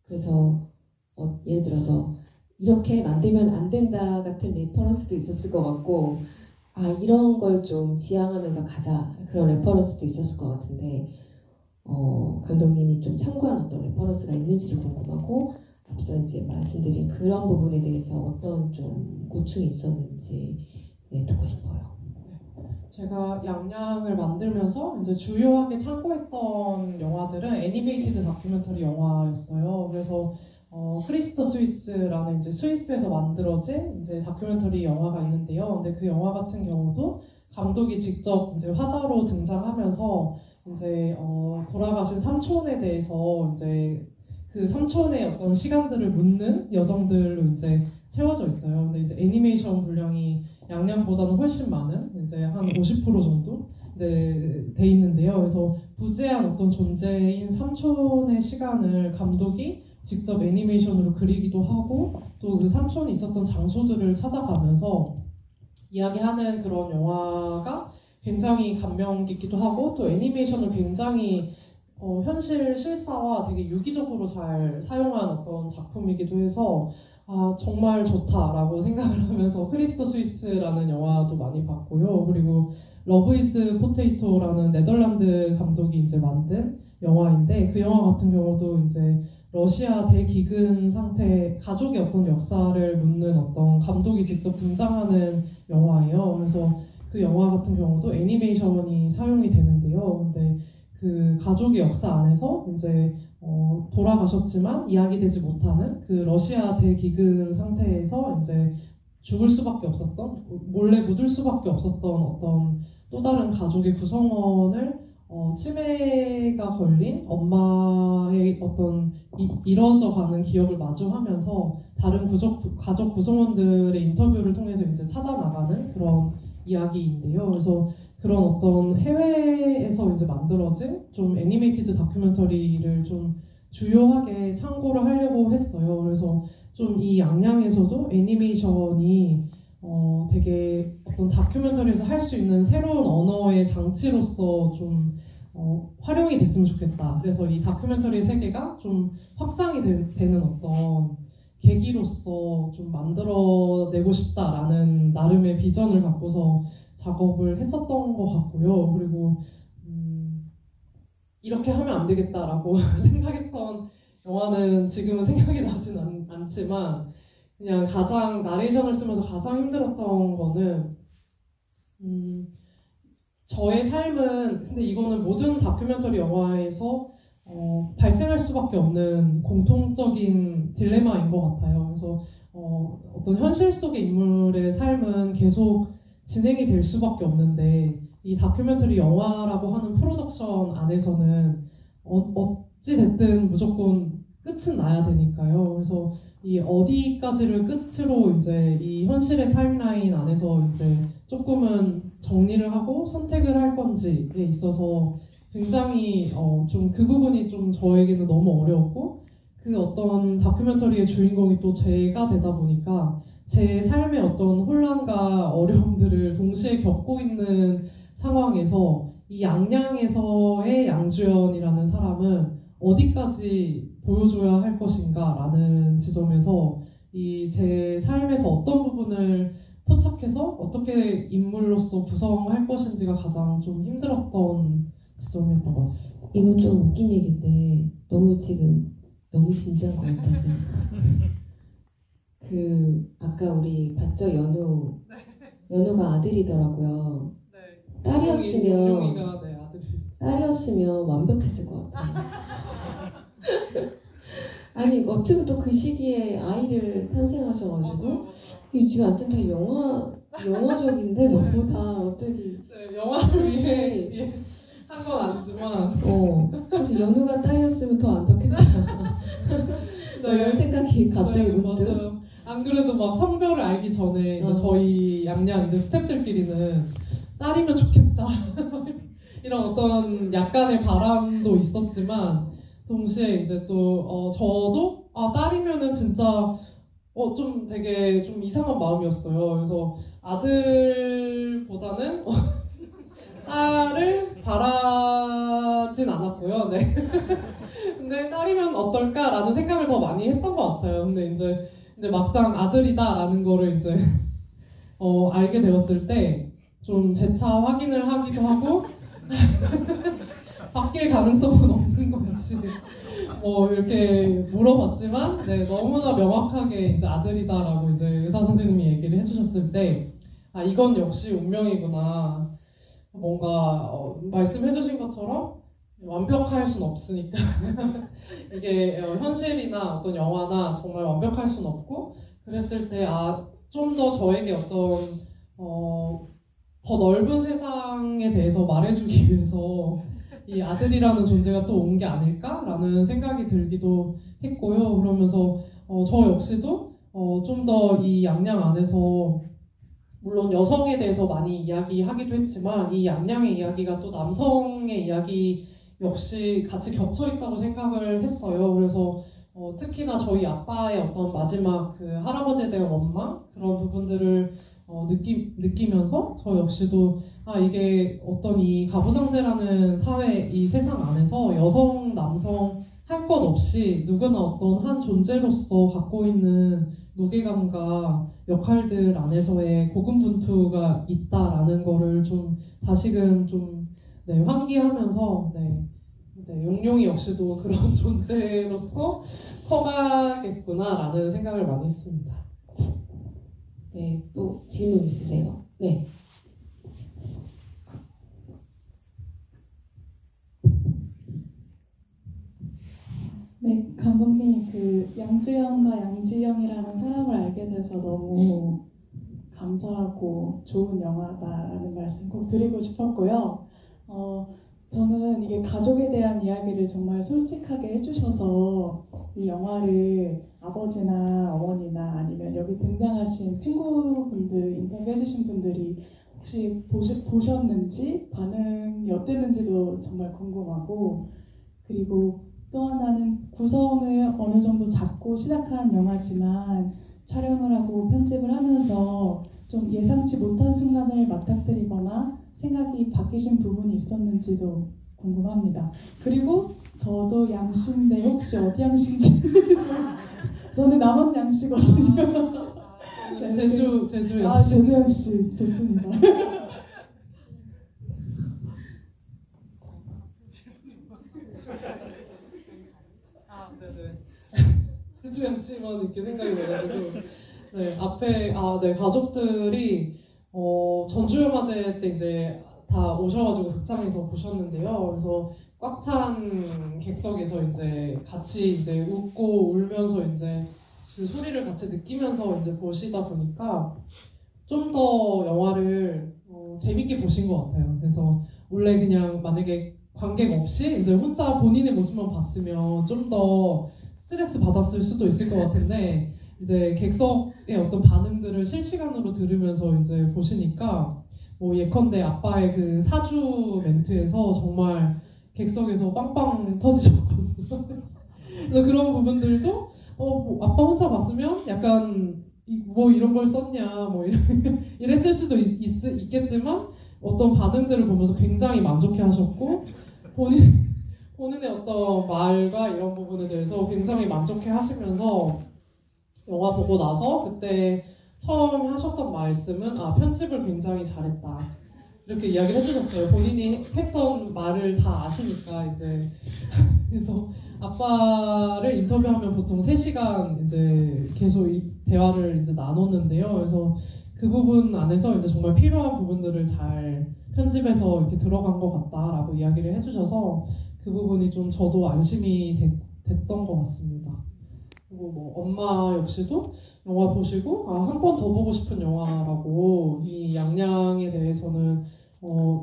그래서 예를 들어서 이렇게 만들면 안 된다 같은 레퍼런스도 있었을 것 같고 이런 걸 좀 지향하면서 가자 그런 레퍼런스도 있었을 것 같은데 감독님이 좀 참고한 어떤 레퍼런스가 있는지도 궁금하고 앞서 이제 말씀드린 그런 부분에 대해서 어떤 좀 고충이 있었는지 듣고 싶어요. 제가 양양을 만들면서 이제 주요하게 참고했던 영화들은 애니메이티드 다큐멘터리 영화였어요. 그래서 크리스터 스위스라는 이제 스위스에서 만들어진 이제 다큐멘터리 영화가 있는데요. 근데 그 영화 같은 경우도 감독이 직접 이제 화자로 등장하면서 이제 돌아가신 삼촌에 대해서 이제 그 삼촌의 어떤 시간들을 묻는 여정들로 이제 채워져 있어요. 근데 이제 애니메이션 분량이 양양보다는 훨씬 많은 이제 한 50% 정도 이제 돼 있는데요. 그래서 부재한 어떤 존재인 삼촌의 시간을 감독이 직접 애니메이션으로 그리기도 하고 또 그 삼촌이 있었던 장소들을 찾아가면서 이야기하는 그런 영화가 굉장히 감명 깊기도 하고 또 애니메이션을 굉장히 현실 실사와 되게 유기적으로 잘 사용한 어떤 작품이기도 해서 정말 좋다라고 생각을 하면서 크리스터 스위스라는 영화도 많이 봤고요. 그리고 러브 이즈 포테이토라는 네덜란드 감독이 이제 만든 영화인데 그 영화 같은 경우도 이제 러시아 대기근 상태 가족의 어떤 역사를 묻는 어떤 감독이 직접 등장하는 영화예요. 그래서 그 영화 같은 경우도 애니메이션이 사용이 되는데요. 근데 그 가족의 역사 안에서 이제 돌아가셨지만 이야기되지 못하는 그 러시아 대기근 상태에서 이제 죽을 수밖에 없었던 몰래 묻을 수밖에 없었던 어떤 또 다른 가족의 구성원을 치매가 걸린 엄마의 어떤 이뤄져가는 기억을 마주하면서 다른 가족 구성원들의 인터뷰를 통해서 이제 찾아나가는 그런 이야기인데요. 그래서 그런 어떤 해외에서 이제 만들어진 좀 애니메이티드 다큐멘터리를 좀 주요하게 참고를 하려고 했어요. 그래서 좀 이 양양에서도 애니메이션이 되게 어떤 다큐멘터리에서 할 수 있는 새로운 언어의 장치로서 좀 활용이 됐으면 좋겠다. 그래서 이 다큐멘터리 세계가 좀 확장이 되는 어떤 계기로서 좀 만들어내고 싶다라는 나름의 비전을 갖고서 작업을 했었던 것 같고요. 그리고 이렇게 하면 안 되겠다라고 생각했던 영화는 지금은 생각이 나진 않지만 그냥 가장 나레이션을 쓰면서 가장 힘들었던 거는 저의 삶은 근데 이거는 모든 다큐멘터리 영화에서 발생할 수밖에 없는 공통적인 딜레마인 것 같아요. 그래서 어떤 현실 속의 인물의 삶은 계속 진행이 될 수밖에 없는데 이 다큐멘터리 영화라고 하는 프로덕션 안에서는 어찌 됐든 무조건 끝은 나야 되니까요. 그래서 이 어디까지를 끝으로 이제 이 현실의 타임라인 안에서 이제 조금은 정리를 하고 선택을 할 건지에 있어서 굉장히 좀 그 부분이 좀 저에게는 너무 어려웠고 그 어떤 다큐멘터리의 주인공이 또 제가 되다 보니까 제 삶의 어떤 혼란과 어려움들을 동시에 겪고 있는 상황에서 이 양양에서의 양주연이라는 사람은 어디까지 보여줘야 할 것인가라는 지점에서 이 제 삶에서 어떤 부분을 포착해서 어떻게 인물로서 구성할 것인지가 가장 좀 힘들었던 지점이었던 것 같습니다. 이건 좀 웃긴 얘기인데 너무 진지한 것 같아서 아까 우리 봤죠? 연우가 아들이더라고요. 네. 용용이가 네, 딸이었으면 완벽했을 것 같아요. 아니 어쩌면 또 그 시기에 아이를 탄생하셔가지고 요즘 완전 다 영화적인데 너무 다 어떻게 네, 영화를 위해 한 건 아니지만 그래서 연우가 딸이었으면 더 완벽했다. 네. 이런 생각이 갑자기 문득. 맞아요. 안 그래도 막 성별을 알기 전에 이제 저희 양양 이제 스태프들끼리는 딸이면 좋겠다 이런 어떤 약간의 바람도 있었지만 동시에 이제 또 저도 딸이면은 진짜 좀 되게 좀 이상한 마음이었어요. 그래서 아들보다는 딸을 바라진 않았고요. 네. 근데 딸이면 어떨까라는 생각을 더 많이 했던 것 같아요. 근데 막상 아들이다라는 거를 이제 알게 되었을 때 좀 재차 확인을 하기도 하고 바뀔 가능성은 없는 건지 이렇게 물어봤지만 너무나 명확하게 이제 아들이다라고 이제 의사 선생님이 얘기를 해주셨을 때 이건 역시 운명이구나. 뭔가 말씀해주신 것처럼 완벽할 순 없으니까 이게 현실이나 어떤 영화나 정말 완벽할 순 없고 그랬을 때 좀 더 저에게 어떤 더 넓은 세상에 대해서 말해주기 위해서 이 아들이라는 존재가 또 온 게 아닐까라는 생각이 들기도 했고요. 그러면서 저 역시도 좀 더 이 양양 안에서 물론 여성에 대해서 많이 이야기하기도 했지만 이 양양의 이야기가 또 남성의 이야기 역시 같이 겹쳐 있다고 생각을 했어요. 그래서 특히나 저희 아빠의 어떤 마지막 그 할아버지에 대한 원망 그런 부분들을 느끼면서 저 역시도 이게 어떤 이 가부장제라는 사회 이 세상 안에서 여성 남성 할 것 없이 누구나 어떤 한 존재로서 갖고 있는 무게감과 역할들 안에서의 고군분투가 있다라는 거를 좀 다시금 좀 환기하면서 용용이 역시도 그런 존재로서 커가겠구나라는 생각을 많이 했습니다. 네, 또 질문 있으세요? 네. 네, 감독님, 그 양주영과 양지영이라는 사람을 알게 돼서 너무 감사하고 좋은 영화다라는 말씀 꼭 드리고 싶었고요. 저는 이게 가족에 대한 이야기를 정말 솔직하게 해주셔서 이 영화를 아버지나 어머니나 아니면 여기 등장하신 친구분들, 인터뷰해주신 분들이 혹시 보셨는지 반응이 어땠는지도 정말 궁금하고, 그리고 또 하나는 구성을 어느 정도 잡고 시작한 영화지만 촬영을 하고 편집을 하면서 좀 예상치 못한 순간을 맞닥뜨리거나 생각이 바뀌신 부분이 있었는지도 궁금합니다. 그리고 저도 양씨인데 혹시 어디 양씨인지 저는 남원 양씨거든요. 네, 제주 양씨. 제주 양씨 좋습니다. 제주 양씨만 이렇게 생각이 나가지고 앞에 가족들이 전주영화제 때 이제 다 오셔가지고 극장에서 보셨는데요. 그래서 꽉 찬 객석에서 이제 같이 이제 웃고 울면서 이제 그 소리를 같이 느끼면서 이제 보시다 보니까 좀 더 영화를 재밌게 보신 것 같아요. 그래서 원래 그냥 만약에 관객 없이 이제 혼자 본인의 모습만 봤으면 좀 더 스트레스 받았을 수도 있을 것 같은데 이제 객석의 어떤 반응들을 실시간으로 들으면서 이제 보시니까 예컨대 아빠의 그 사주 멘트에서 정말 객석에서 빵빵 터지셨거든요. 그래서 그런 부분들도 아빠 혼자 봤으면 약간 이런 걸 썼냐 이랬을 수도 있겠지만 어떤 반응들을 보면서 굉장히 만족해 하셨고 본인의 어떤 말과 이런 부분에 대해서 굉장히 만족해 하시면서 영화 보고 나서 그때 처음 하셨던 말씀은 편집을 굉장히 잘했다 이렇게 이야기를 해주셨어요. 본인이 했던 말을 다 아시니까 이제 그래서 아빠를 인터뷰하면 보통 3시간 이제 계속 이 대화를 이제 나눴는데요. 그래서 그 부분 안에서 이제 정말 필요한 부분들을 잘 편집해서 이렇게 들어간 것 같다라고 이야기를 해주셔서 그 부분이 좀 저도 안심이 됐던 것 같습니다. 그리고 엄마 역시도 영화 보시고 한 번 더 보고 싶은 영화라고 이 양양에 대해서는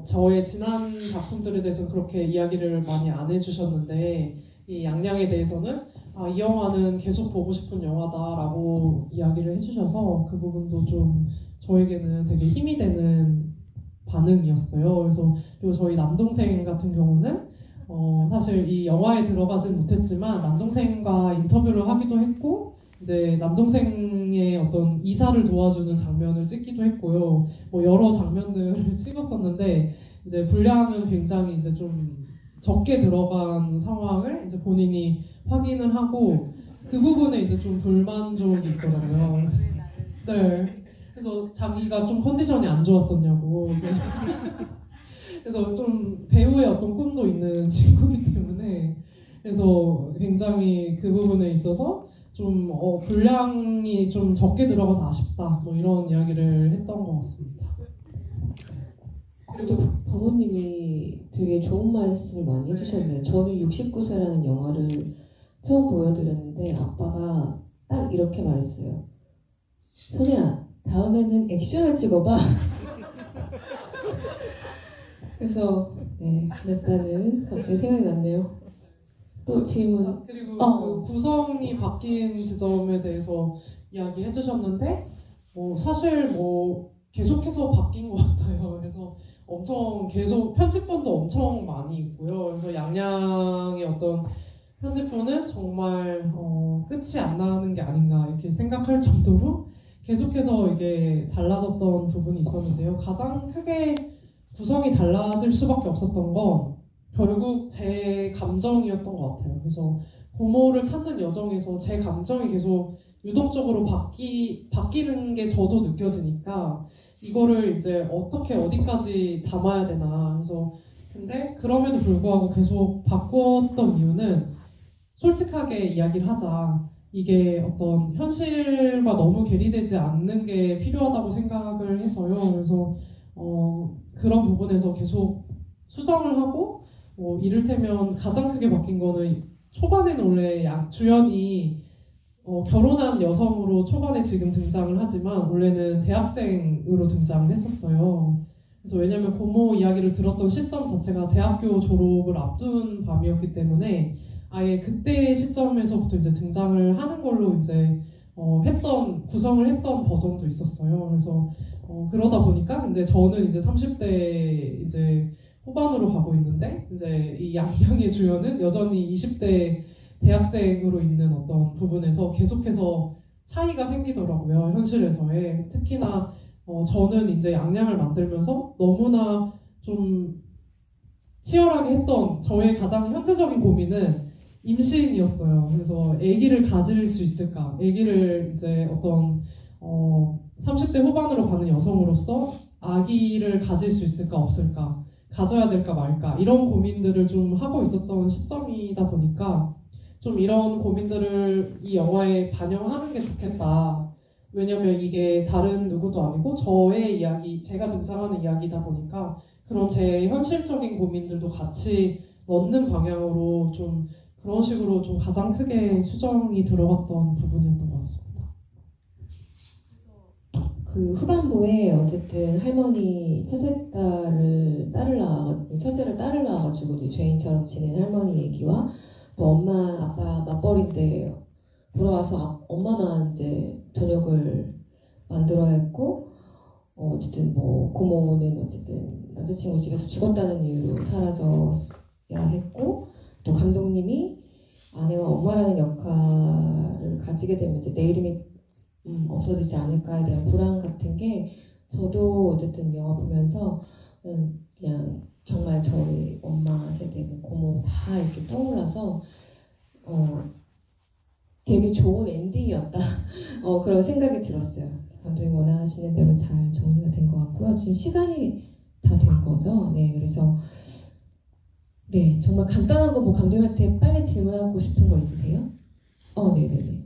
저의 지난 작품들에 대해서는 그렇게 이야기를 많이 안 해주셨는데 이 양양에 대해서는 이 영화는 계속 보고 싶은 영화다라고 이야기를 해주셔서 그 부분도 좀 저에게는 되게 힘이 되는 반응이었어요. 그래서 그리고 저희 남동생 같은 경우는 사실 이 영화에 들어가진 못했지만 남동생과 인터뷰를 하기도 했고 이제 남동생의 어떤 이사를 도와주는 장면을 찍기도 했고요. 여러 장면들을 찍었었는데 이제 분량은 굉장히 이제 좀 적게 들어간 상황을 이제 본인이 확인을 하고 그 부분에 이제 좀 불만족이 있더라고요. 네. 그래서 자기가 좀 컨디션이 안 좋았었냐고. 그래서 좀 배우의 어떤 꿈도 있는 친구이기 때문에 그래서 굉장히 그 부분에 있어서 좀 분량이 좀 적게 들어가서 아쉽다 이런 이야기를 했던 것 같습니다. 그래도 더 부모님이 되게 좋은 말씀을 많이 해주셨네요. 저는 69세라는 영화를 처음 보여드렸는데 아빠가 딱 이렇게 말했어요. 소녀야, 다음에는 액션을 찍어봐. 그래서 네, 그랬다는 갑자기 생각이 났네요. 또 질문. 그리고 그 구성이 바뀐 지점에 대해서 이야기해 주셨는데 사실 계속해서 바뀐 것 같아요. 그래서 엄청 계속 편집본도 엄청 많이 있고요. 그래서 양양의 어떤 편집본은 정말 끝이 안 나는 게 아닌가 이렇게 생각할 정도로 계속해서 이게 달라졌던 부분이 있었는데요. 가장 크게 구성이 달라질 수밖에 없었던 건 결국 제 감정이었던 것 같아요. 그래서 고모를 찾는 여정에서 제 감정이 계속 유동적으로 바뀌는 게 저도 느껴지니까 이거를 이제 어떻게 어디까지 담아야 되나. 그래서 근데 그럼에도 불구하고 계속 바꿨던 이유는 솔직하게 이야기를 하자. 이게 어떤 현실과 너무 괴리되지 않는 게 필요하다고 생각을 해서요. 그래서 그런 부분에서 계속 수정을 하고 이를테면 가장 크게 바뀐 거는 초반에는 원래 주연이 결혼한 여성으로 초반에 지금 등장을 하지만 원래는 대학생으로 등장을 했었어요. 그래서 왜냐면 고모 이야기를 들었던 시점 자체가 대학교 졸업을 앞둔 밤이었기 때문에 아예 그때 시점에서부터 이제 등장을 하는 걸로 이제 구성을 했던 버전도 있었어요. 그래서 그러다 보니까 근데 저는 이제 30대 이제 후반으로 가고 있는데 이제 이 양양의 주연은 여전히 20대 대학생으로 있는 어떤 부분에서 계속해서 차이가 생기더라고요. 현실에서의 특히나 저는 이제 양양을 만들면서 너무나 좀 치열하게 했던 저의 가장 현재적인 고민은 임신이었어요. 그래서 아기를 가질 수 있을까? 아기를 이제 어떤 30대 후반으로 가는 여성으로서 아기를 가질 수 있을까 없을까? 가져야 될까 말까? 이런 고민들을 좀 하고 있었던 시점이다 보니까 좀 이런 고민들을 이 영화에 반영하는 게 좋겠다. 왜냐면 이게 다른 누구도 아니고 저의 이야기, 제가 등장하는 이야기다 보니까 그런 제 현실적인 고민들도 같이 넣는 방향으로 좀 그런 식으로 좀 가장 크게 수정이 들어갔던 부분이었던 것 같습니다. 그 후반부에 어쨌든 할머니 첫째를 딸을 낳아가지고 이제 죄인처럼 지낸 할머니 얘기와 또 엄마 아빠 맞벌이인데 돌아와서 엄마만 이제 저녁을 만들어야 했고 어쨌든 고모는 어쨌든 남자친구 집에서 죽었다는 이유로 사라져야 했고 또 감독님이 아내와 엄마라는 역할을 가지게 되면 이제 내 이름이 없어지지 않을까에 대한 불안 같은 게 저도 어쨌든 영화 보면서 그냥 정말 저희 엄마 세대 고모 다 이렇게 떠올라서 되게 좋은 엔딩이었다 그런 생각이 들었어요. 감독님 원하시는 대로 잘 정리가 된 것 같고요. 지금 시간이 다 된 거죠. 네, 그래서 네 정말 간단한 거 감독님한테 빨리 질문하고 싶은 거 있으세요? 네네네.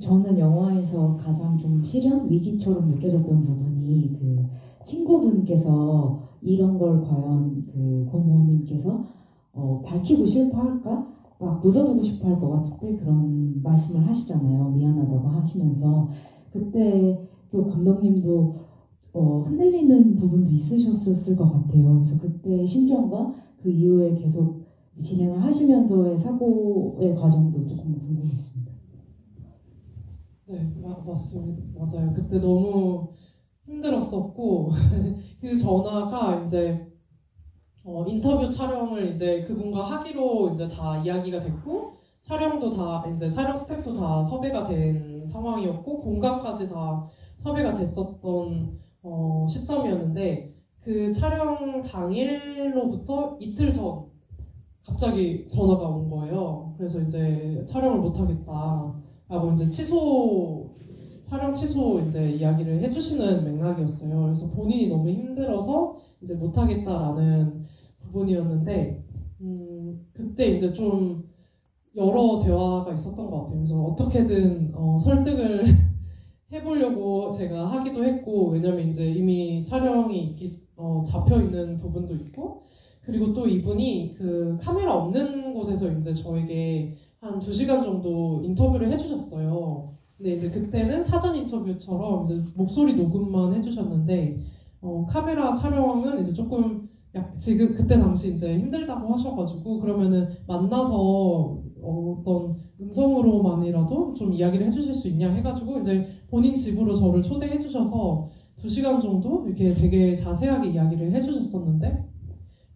저는 영화에서 가장 좀 실현 위기처럼 느껴졌던 부분이 그 친구분께서 이런 걸 과연 그 고모님께서 밝히고 싶어할까? 막 묻어두고 싶어할 것 같은데 그런 말씀을 하시잖아요. 미안하다고 하시면서 그때 또 감독님도 흔들리는 부분도 있으셨을 것 같아요. 그래서 그때 심정과 그 이후에 계속 진행을 하시면서의 사고의 과정도 조금 궁금했습니다. 네, 맞습니다. 맞아요. 그때 너무 힘들었었고 그 전화가 이제 인터뷰 촬영을 이제 그분과 하기로 이제 다 이야기가 됐고 촬영도 다 이제 촬영 스태프도 다 섭외가 된 상황이었고 공간까지 다 섭외가 됐었던 시점이었는데 그 촬영 당일로부터 이틀 전 갑자기 전화가 온 거예요. 그래서 이제 촬영을 못 하겠다. 라고 이제 촬영 취소 이제 이야기를 해주시는 맥락이었어요. 그래서 본인이 너무 힘들어서 이제 못하겠다라는 부분이었는데, 그때 이제 좀 여러 대화가 있었던 것 같아요. 그래서 어떻게든 설득을 해보려고 제가 하기도 했고, 왜냐면 이제 이미 촬영이 잡혀 있는 부분도 있고, 그리고 또 이분이 그 카메라 없는 곳에서 이제 저에게 한 2시간 정도 인터뷰를 해주셨어요. 근데 이제 그때는 사전 인터뷰처럼 이제 목소리 녹음만 해주셨는데, 카메라 촬영은 이제 조금 지금 그때 당시 이제 힘들다고 하셔가지고, 그러면은 만나서 어떤 음성으로만이라도 좀 이야기를 해주실 수 있냐 해가지고 이제 본인 집으로 저를 초대해 주셔서 2시간 정도 이렇게 되게 자세하게 이야기를 해주셨었는데,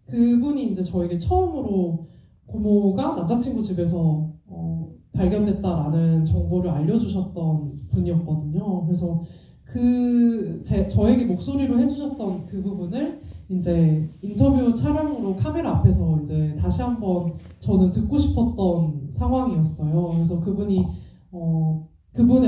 그분이 이제 저에게 처음으로 고모가 남자친구 집에서 발견됐다라는 정보를 알려주셨던 분이었거든요. 그래서 저에게 목소리로 해주셨던 그 부분을 이제 인터뷰 촬영으로 카메라 앞에서 이제 다시 한번 저는 듣고 싶었던 상황이었어요. 그래서 그분의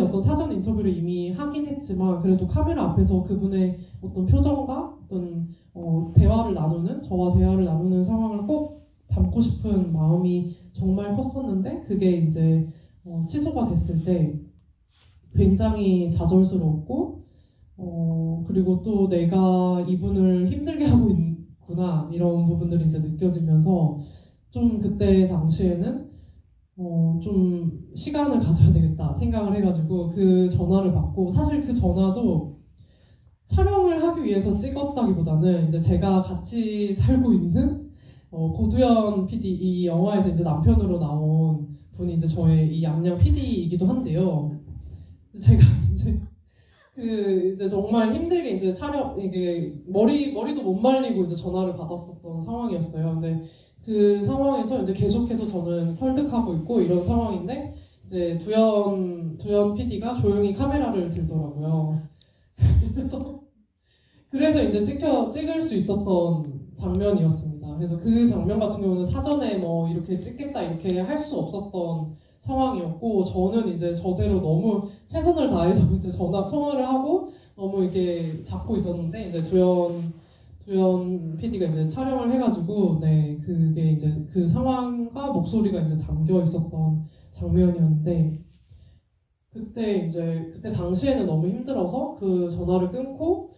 어떤 사전 인터뷰를 이미 하긴 했지만, 그래도 카메라 앞에서 그분의 어떤 표정과 어떤 저와 대화를 나누는 상황을 꼭 담고 싶은 마음이 정말 컸었는데, 그게 이제 취소가 됐을 때 굉장히 좌절스러웠고, 그리고 또 내가 이분을 힘들게 하고 있구나 이런 부분들이 이제 느껴지면서 좀 그때 당시에는 좀 시간을 가져야 되겠다 생각을 해가지고 그 전화를 받고, 사실 그 전화도 촬영을 하기 위해서 찍었다기보다는 이제 제가 같이 살고 있는 고두현 PD, 이 영화에서 이제 남편으로 나온 분이 이제 저의 이 양양 PD이기도 한데요. 제가 이제 정말 힘들게 이제 이게 머리도 못 말리고 이제 전화를 받았었던 상황이었어요. 근데 그 상황에서 이제 계속해서 저는 설득하고 있고 이런 상황인데, 이제 두현 PD가 조용히 카메라를 들더라고요. 그래서 이제 찍을 수 있었던 장면이었습니다. 그래서 그 장면 같은 경우는 사전에 뭐 이렇게 찍겠다 이렇게 할 수 없었던 상황이었고, 저는 이제 저대로 너무 최선을 다해서 이제 전화 통화를 하고 너무 이렇게 잡고 있었는데, 이제 두현 PD가 이제 촬영을 해가지고, 네, 그게 이제 그 상황과 목소리가 이제 담겨 있었던 장면이었는데, 그때 당시에는 너무 힘들어서 그 전화를 끊고,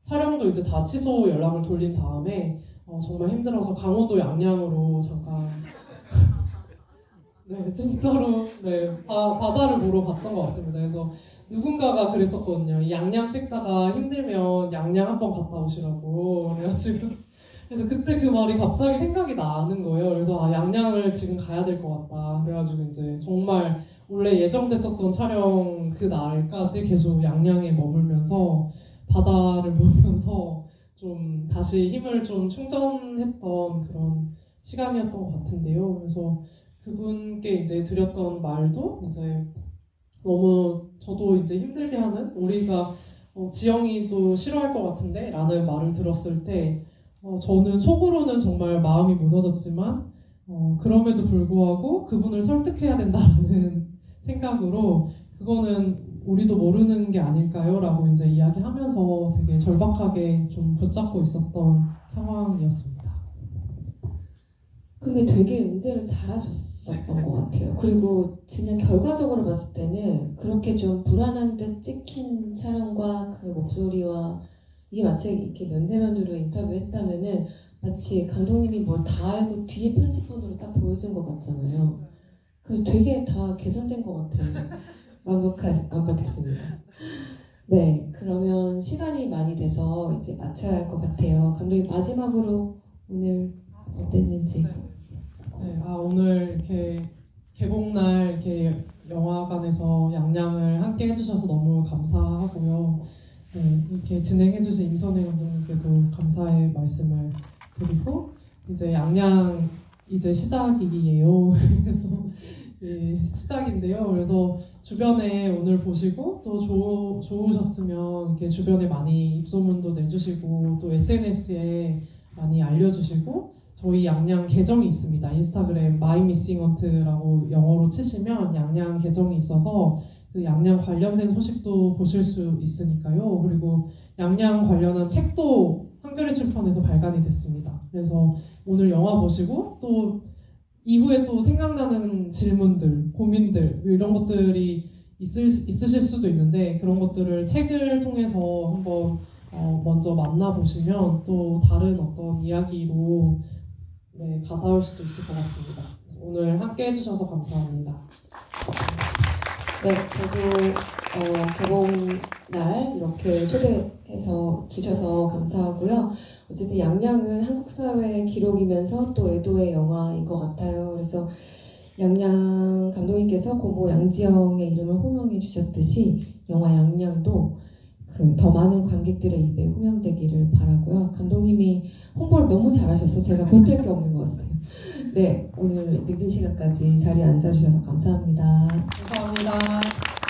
촬영도 이제 다 취소 연락을 돌린 다음에 정말 힘들어서 강원도 양양으로 잠깐 네, 진짜로 네, 바다를 보러 갔던 것 같습니다. 그래서 누군가가 그랬었거든요. 양양 찍다가 힘들면 양양 한번 갔다 오시라고. 그래서 그때 그 말이 갑자기 생각이 나는 거예요. 그래서 양양을 지금 가야 될 것 같다. 그래가지고 이제 정말 원래 예정됐었던 촬영 그 날까지 계속 양양에 머물면서 바다를 보면서 좀 다시 힘을 좀 충전했던 그런 시간이었던 것 같은데요. 그래서 그분께 이제 드렸던 말도 이제 너무 저도 이제 힘들게 하는, 우리가 지영이도 싫어할 것 같은데 라는 말을 들었을 때 저는 속으로는 정말 마음이 무너졌지만 그럼에도 불구하고 그분을 설득해야 된다라는 생각으로, 그거는 우리도 모르는 게 아닐까요? 라고 이제 이야기하면서 되게 절박하게 좀 붙잡고 있었던 상황이었습니다. 근데 되게 응대를 잘하셨었던 것 같아요. 그리고 그냥 결과적으로 봤을 때는 그렇게 좀 불안한 듯 찍힌 촬영과 그 목소리와 이게 마치 이렇게 면대면으로 인터뷰했다면은 마치 감독님이 뭘 다 알고 뒤에 편집본으로 딱 보여준 것 같잖아요. 그래서 되게 다 개선된 것 같아요. 완벽했습니다. 네, 그러면 시간이 많이 돼서 이제 마쳐야 할 것 같아요. 감독님 마지막으로 오늘 어땠는지. 네, 오늘 이렇게 개봉날 이렇게 영화관에서 양양을 함께 해주셔서 너무 감사하고요. 네, 이렇게 진행해주신 임선혜 감독님께도 감사의 말씀을 드리고, 이제 양양 이제 시작이에요. 그래서 시작인데요. 그래서 주변에 오늘 보시고 또 좋으셨으면 이렇게 주변에 많이 입소문도 내주시고 또 SNS에 많이 알려주시고, 저희 양양 계정이 있습니다. 인스타그램 마이미싱헌트라고 영어로 치시면 양양 계정이 있어서 그 양양 관련된 소식도 보실 수 있으니까요. 그리고 양양 관련한 책도 한겨레 출판에서 발간이 됐습니다. 그래서 오늘 영화 보시고 또 이후에 또 생각나는 질문들, 고민들 이런 것들이 있으실 수도 있는데 그런 것들을 책을 통해서 한번 먼저 만나보시면 또 다른 어떤 이야기로 네, 가다올 수도 있을 것 같습니다. 오늘 함께 해주셔서 감사합니다. 네, 저도 개봉날 이렇게 초대해서 주셔서 감사하고요. 어쨌든 양양은 한국 사회의 기록이면서 또 애도의 영화인 것 같아요. 그래서 양양 감독님께서 고모 양지영의 이름을 호명해 주셨듯이 영화 양양도 더 많은 관객들의 입에 호명되기를 바라고요. 감독님이 홍보를 너무 잘하셔서 제가 보탤 게 없는 것 같아요. 네, 오늘 늦은 시간까지 자리에 앉아주셔서 감사합니다. 감사합니다.